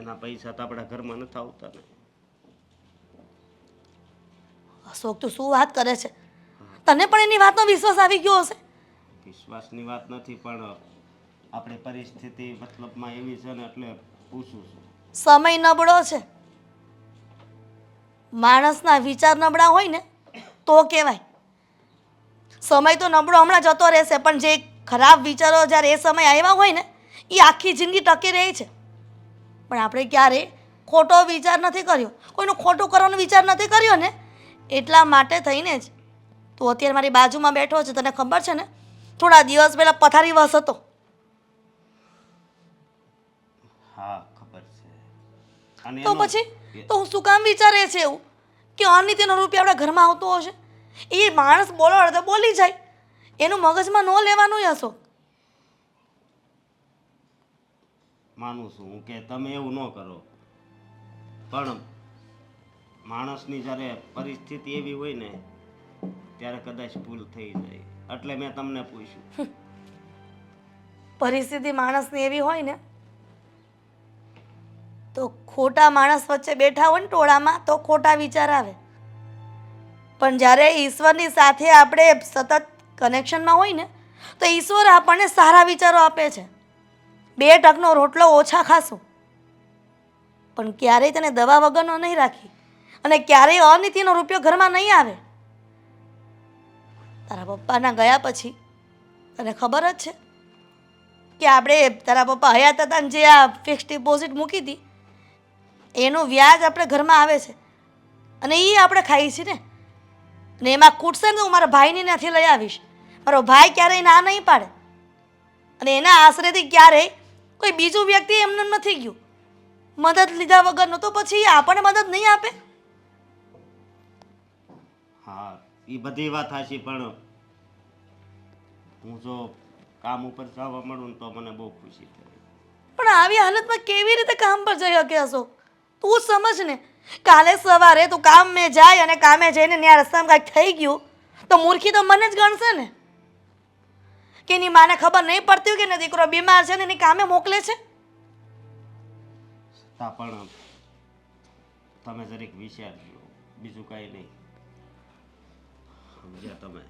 એના પૈસા તો આપણા ઘરમાં નથી આવતા ને. અશોક, તું શું વાત કરે છે? તને પણ એની વાતનો વિશ્વાસ આવી ગયો હશે? વિશ્વાસની વાત નથી પણ આપણી પરિસ્થિતિ મતલબમાં એવી છે ને એટલે પૂછું છું. સમય નબળો છે. માણસના વિચાર નબળા હોય ને તો કહેવાય. સમય તો નબળો હમણાં જતો રહેશે, પણ જે ખરાબ વિચારો જ્યારે એ સમય આવ્યા હોય ને એ આખી જિંદગી ટકી રહે છે. પણ આપણે ક્યારે ખોટો વિચાર નથી કર્યો, કોઈનું ખોટું કરવાનો વિચાર નથી કર્યો ને, એટલા માટે થઈને જ તું અત્યારે મારી બાજુમાં બેઠો છે. તને ખબર છે ને, થોડા દિવસ પહેલાં પથારી વસ હતો. હા ખબર છે. અને તો એનો- પછી તો હું શું કામ વિચારે છે એવું કે અનિત્યનો રૂપિયા આપણા ઘરમાં આવતો હશે? એ માણસ બોલો તો બોલી જાય, એનું મગજમાં ન લેવાનું હશો. માનું છું હું કે તમે એવું ન કરો, પણ માણસની જ્યારે પરિસ્થિતિ એવી હોય ને ત્યારે કદાચ ભૂલ થઈ જાય, એટલે મેં તમને પૂછ્યું. પરિસ્થિતિ માણસની એવી હોય ને તો ખોટા માણસ વચ્ચે બેઠા હોય ને ટોળામાં તો ખોટા વિચાર આવે, પણ જ્યારે ઈશ્વરની સાથે આપણે સતત કનેક્શનમાં હોય ને તો ઈશ્વર આપણને સારા વિચારો આપે છે. 2 ટકનો રોટલો ઓછા ખાશું પણ ક્યારેય તને દવા વગરનો નહીં રાખી, અને ક્યારેય અનિત્યનો રૂપિયો ઘરમાં નહીં આવે. તારા પપ્પાના ગયા પછી તને ખબર જ છે કે આપણે તારા પપ્પા હયાત હતા ને જે આ ફિક્સ ડિપોઝિટ મૂકી હતી એનું વ્યાજ આપણે ઘરમાં આવે છે અને એ આપણે ખાઈએ છીએ ને. અને એમાં ખૂટશે ને તો હું મારા ભાઈને ત્યાંથી લઈ આવીશ. મારો ભાઈ ક્યારેય ના નહીં પાડે, અને એના આશરેથી ક્યારેય કોઈ બીજું વ્યક્તિ એમને નથી ગયું મદદ લીધા વગરનો, તો પછી એ આપણને મદદ નહીં આપે? હા એ બધી વાત સાચી, પણ હું જો કામ ઉપર જવા મળું ને તો મને બહુ ખુશી થાય. પણ આવી હાલતમાં કેવી રીતે કામ પર જઈ શકે અશોક? તું સમજ ને, કાલે સવારે તું કામે જાય અને કામે જઈને ત્યાં રસ્તામાં કાંઈક થઈ ગયું તો મૂર્ખી તો મને જ ગણશે ને કે એની માને ખબર નહીં પડતી હોય કે એનો દીકરો બીમાર છે ને એની કામે મોકલે છે. છતાં પણ તમે જરીક વિચારજો, બીજું કાંઈ નહીં. સમજ્યા તમે?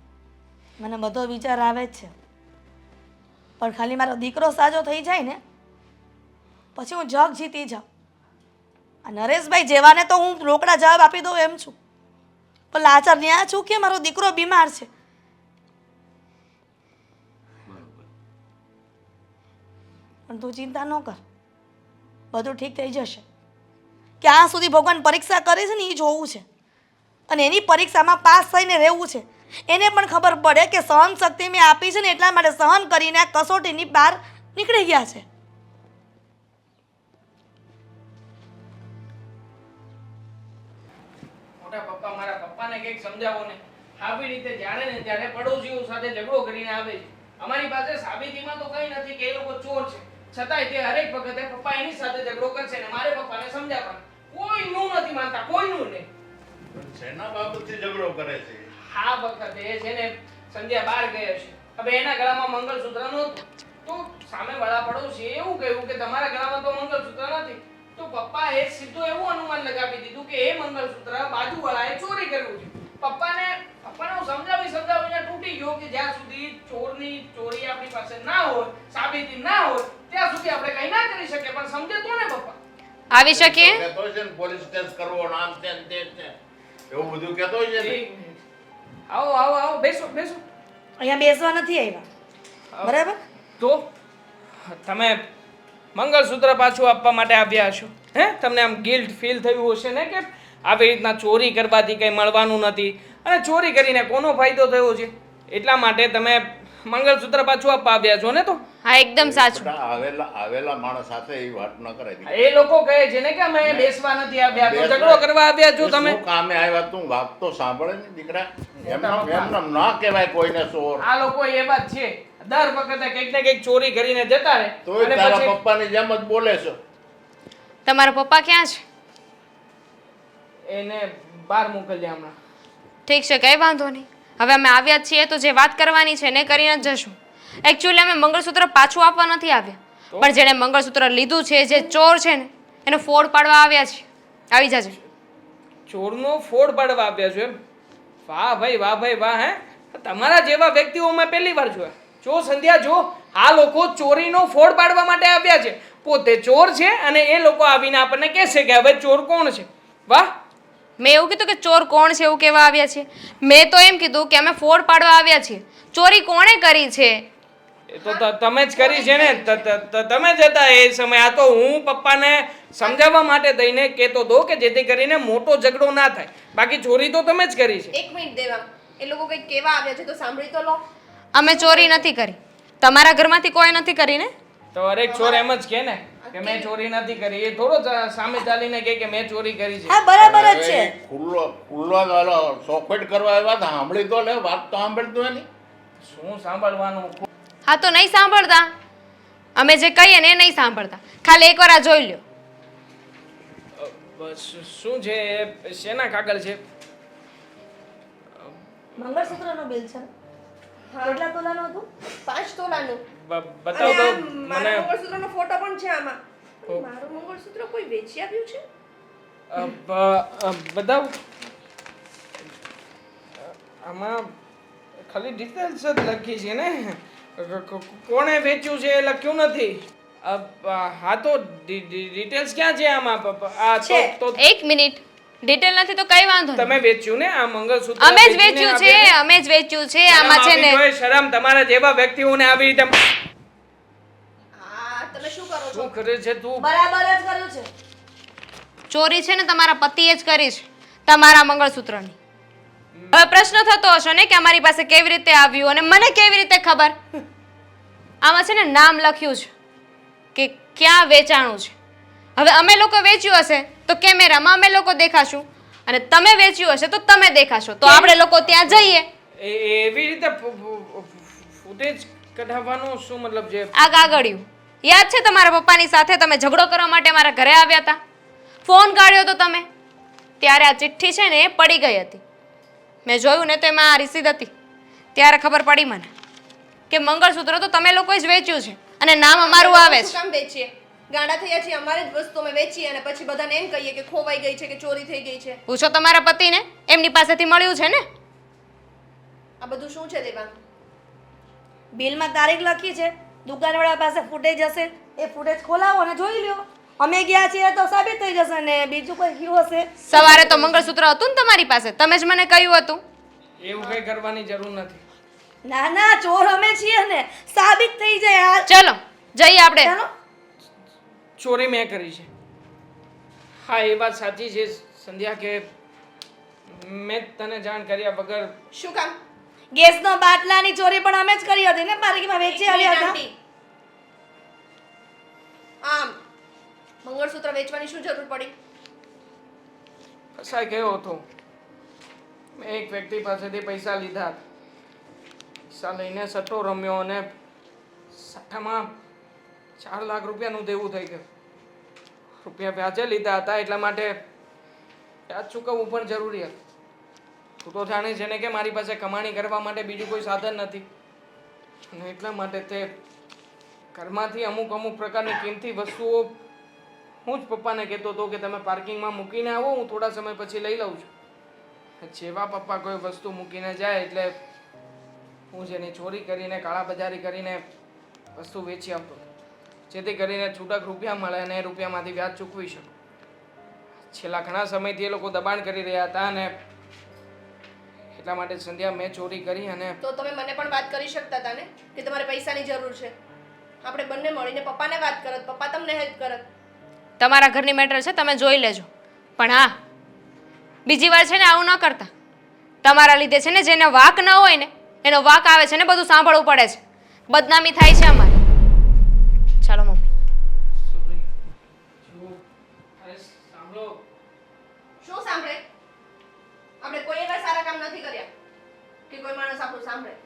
મને બધો વિચાર આવે જ છે, પણ ખાલી મારો દીકરો સાજો થઈ જાય ને પછી હું જગ જીતી જાઉં. આ નરેશભાઈ જેવાને તો હું રોકડા જવાબ આપી દઉં એમ છું, પણ લાચાર ન્યા છું કે મારો દીકરો બીમાર છે. બરોબર. પણ તું ચિંતા ન કર, બધું ઠીક થઈ જશે. ક્યાં સુધી ભગવાન પરીક્ષા કરે છે ને એ જોવું છે, અને એની પરીક્ષામાં પાસ થઈને રહેવું છે. એને પણ ખબર પડે કે સહન શક્તિ મેં આપી છે ને એટલા માટે સહન કરીને આ કસોટીની બહાર નીકળી ગયા છે. મોટા પપ્પા મારા પપ્પાને કંઈક સમજાવો ને. આવી રીતે જ્યારે ને ત્યારે પડોશીઓ સાથે ઝઘડો કરીને આવે છે. અમારી પાસે સાબિતીમાં તો કંઈ નથી કે એ લોકો ચોર છે, છતાંય તે હરેક વખતે પપ્પા એની સાથે ઝઘડો કરશે ને મારે પપ્પાને સમજાવવાનું. કોઈનું નથી માનતા, કોઈનું નહીં. પણ શેના બાબતથી ઝઘડો કરે છે? આ વખતે છે ને સંધ્યા બહાર ગયા છે. હવે એના ગળામાં મંગળસૂત્ર નહોતું, તો સામેવાળા પડોશીએ એવું કહ્યું કે તમારા ગળામાં તો મંગળસૂત્ર નથી. તો પપ્પાએ સીધું એવું અનુમાન લગાવી દીધું કે એ મંગળસૂત્ર બાજુવાળાએ ચોરી કર્યું છે. પપ્પાને હું સમજાવીને તૂટી ગયો કે જ્યાં સુધી ચોરની ચોરી આપણી પાસે ના હોય, સાબિતી ના હોય, ત્યાં સુધી આપણે કંઈ ના કરી શકીએ. પણ સમજે તો ને પપ્પા. આવી શકીએ? કહેતો છે ને પોલીસ કેસ કરવો, આમ તેમ તેમ છે, એવું બધું કહેતો હોય છે ને. એક મિનિટ. આવો આવો આવો, બેસો બેસો. અહીંયા બેસવા નથી આવ્યા, બરાબર? તો તમે મંગળસૂત્ર પાછું આપવા માટે આવ્યા છો, હે? તમને આમ ગિલ્ટ ફીલ થયું હશે ને કે આવી રીતના ચોરી કરવાથી કંઈ મળવાનું નથી અને ચોરી કરીને કોનો ફાયદો થયો છે, એટલા માટે તમે મંગળસૂત્ર પાછું આપવા આવ્યા છો ને? તો હા, એકદમ સાચું. બેટા, આવેલા માણસ સાથે એ વાત ન કરે. એ લોકો કહે છે ને કે અમે બેસવા નથી આવ્યા, તો ઝઘડો કરવા આવ્યા છો તમે. શું કામે આવ્યા? તું વાત તો સાંભળે ને દીકરા. એમને ના કહેવાય કોઈને ચોર. આ લોકો એવા જ છે, દર વખતે કંઈક ને કંઈક ચોરી કરીને જતા રહે તોય અને તારા પછી પપ્પાની જેમ જ બોલે છે. તમારા પપ્પા ક્યાં છે? એને બહાર મોકલ્યા હમણાં. ઠીક છે, કંઈ વાંધો નહીં. હવે અમે આવ્યા જ છીએ તો જે વાત કરવાની છે ને કરીને જ જશું. એકચ્યુઅલી અમે મંગળસૂત્ર પાછું આપવા નથી આવ્યા, પણ જેણે મંગળસૂત્ર લીધું છે, જે ચોર છે ને, એનો ફોડ પાડવા આવ્યા છે. આવી જાજો. ચોરનો ફોડ પાડવા આવ્યા છો એમ? વાહ ભાઈ વાહ ભાઈ વાહ. હે, તમારા જેવા વ્યક્તિઓ મેં પહેલી વાર જોયા. જો સંધ્યા, જો આ લોકો ચોરીનો ફોડ પાડવા માટે આવ્યા છે. પોતે ચોર છે અને એ લોકો આવીને આપણને કહેશે કે હવે ચોર કોણ છે. વાહ. મેં એવું કીધું કે ચોર કોણ છે એવું કહેવા આવ્યા છીએ? મેં તો એમ કીધું કે અમે ફોડ પાડવા આવ્યા છીએ. ચોરી કોણે કરી છે? એ તો તમે જ કરી છે ને. તમે જ હતા એ સમય. આ તો હું પપ્પાને સમજાવવા માટે થઈને કહેતો હતો કે જેથી કરીને મોટો ઝઘડો ના થાય. બાકી ચોરી તો તમે જ કરી છે. એક મિનિટ દેવાંગ, એ લોકો કંઈક કેવા આવ્યા છે તો સાંભળી તો લો. અમે ચોરી નથી કરી. તમારા ઘરમાંથી કોઈ નથી કરી ને? તો હરેક ચોર એમ જ કહે ને કે મેં ચોરી નથી કરી. એ થોડો સામે ચાલીને કહે કે મેં ચોરી કરી છે. હા, બરાબર જ છે. ખુલ્લો ચોખવટ કરવા આવ્યા હતા. સાંભળી તો લે, વાત તો સાંભળતું એની. શું સાંભળવાનું? હા, તો નહીં સાંભળતા. અમે જે કહીએ ને એ નહીં સાંભળતા. ખાલી એકવાર આ જોઈ લ્યો. બસ શું છે? એ શેના કાગળ છે? મંગળસૂત્રનો બિલ છે. કેટલા તોલાનું હતું? 5 તોલાનું. બતાવ તો મને. મારા મંગળસૂત્રનો ફોટો પણ છે આમાં. મારું મંગળસૂત્ર કોઈ વેચી આપ્યું છે? બતાવ. આમાં ખાલી ડિટેલ્સ જ લખી છે ને. કોણે વેચ્યું છે એ લખ્યું નથી. હા, તો ડિટેલ્સ ક્યાં છે આમાં? આ તો એક મિનિટ. ડિટેલ નથી તો કઈ વાંધો નહીં. તમે વેચ્યું ને આ મંગળસૂત્ર? અમે જ વેચ્યું છે, અમે જ વેચ્યું છે. આમાં છે ને શરમ તમારા જેવા વ્યક્તિઓને આવી રીતે. હા, તમે શું કરો છો? શું કરે છે તું? બરાબર જ કર્યું છે. ચોરી છે ને તમારા પતિએ જ કરી છે, તમારા મંગળસૂત્રની. હવે પ્રશ્ન થતો હશે ને કે અમારી પાસે કેવી રીતે આવ્યું અને મને કેવી રીતે ખબર? આમાં છે ને નામ લખ્યું છે કે ક્યાં વેચાણું છે. હવે અમે લોકો વેચ્યું હશે તો કેમેરામાં અમે લોકો દેખાશું અને તમે વેચ્યું હશે તો તમે દેખાશો. તો આપણે લોકો ત્યાં જઈએ. એવી રીતે ફૂટેજ કઢાવવાનો શું મતલબ છે? આ કાગળિયું યાદ છે તમારા પપ્પાની સાથે તમે ઝઘડો કરવા માટે મારા ઘરે આવ્યા હતા? ફોન કાઢ્યો તો તમે, ત્યારે આ ચિઠ્ઠી છે ને એ પડી ગઈ હતી. મેં જોયું ને તો એમાં આ રિસીદ હતી. ત્યારે ખબર પડી મને કે મંગળસૂત્ર તો તમે લોકોએ જ વેચ્યું છે અને નામ અમારું આવે શું છે. કામ વેચીએ? ગાંડા થયા છીએ, અમારી જ વસ્તુ અમે વેચીએ અને પછી બધાને એમ કહીએ કે ખોવાઈ ગઈ છે કે ચોરી થઈ ગઈ છે. પૂછો તમારા પતિને, એમની પાસેથી મળ્યું છે ને. આ બધું શું છે દેવાંગ? બિલમાં તારીખ લખી છે. દુકાનવાળા પાસે ફૂટેજ હશે, એ ફૂટેજ ખોલાવો અને જોઈ લ્યો. અમે ગયા છીએ તો સાબિત થઈ જશે ને બીજું કોઈ ગયું હશે. સવારે તો મંગળસૂત્ર હતું ને તમારી પાસે, તમે જ મને કહ્યું હતું. એવું કઈ કરવાની જરૂર નથી. ના ના, ચોર અમે છીએ ને, સાબિત થઈ જાય. ચલો જઈએ આપણે. ચાલો. ચોરી મેં કરી છે. હા, એ વાત સાચી છે સંધ્યા કે મેં તને જાણ કર્યા વગર. શું કામ? ગેસનો બાટલાની ચોરી પણ અમે જ કરી હતી ને, પાર્કિંગમાં વેચી આવ્યા હતા. આંટી, મંગળસૂત્ર વેચવાની શું જરૂર પડી? ફસાઈ ગયો હતો. મેં એક વ્યક્તિ પાસેથી પૈસા લીધા. પૈસા લઈને સટ્ટો રમ્યો અને સટ્ટામાં 4 લાખ રૂપિયાનું દેવું થઈ ગયું. રૂપિયા વ્યાજે લીધા હતા એટલા માટે વ્યાજ ચૂકવવું પણ જરૂરી હતું. તું તો જાણે છે ને કે મારી પાસે કમાણી કરવા માટે બીજું કોઈ સાધન નથી અને એટલા માટે તે ઘરમાંથી અમુક પ્રકારની કિંમતી વસ્તુઓ હું જ પપ્પાને કહેતો હતો કે તમે પાર્કિંગમાં મૂકીને આવો, હું થોડા સમય પછી લઈ લઉં છું. જેવા પપ્પા કોઈ વસ્તુ મૂકીને જાય એટલે હું જેની ચોરી કરીને કાળા બજારી કરીને વસ્તુ વેચી આવતો જેથી કરીને છૂટક રૂપિયા મળે અને એ રૂપિયામાંથી વ્યાજ ચૂકવી શકું. છેલ્લા ઘણા સમયથી એ લોકો દબાણ કરી રહ્યા હતા અને એટલા માટે સંધ્યા મેં ચોરી કરી અને તો તમે મને પણ વાત કરી શકતા હતા ને કે તમારે પૈસાની જરૂર છે. આપણે બંને મળીને પપ્પાને વાત કરત, પપ્પા તમને હેલ્પ કરત. તમારા ઘરની મેટર છે, તમે જોઈ લેજો. પણ હા, બીજી વાર છે ને આવું ન કરતા. તમારા લીધે છે ને જેને વાક ન હોય ને એનો વાક આવે છે ને બધું સાંભળવું પડે છે. બદનામી થાય છે અમારે. ચાલો મમ્મી. સોરી. જો અરે સાંભળો. શું સાંભળે? આપણે કોઈ એવા સારા કામ નથી કર્યા કે કોઈ માણસ આપણું સાંભળે.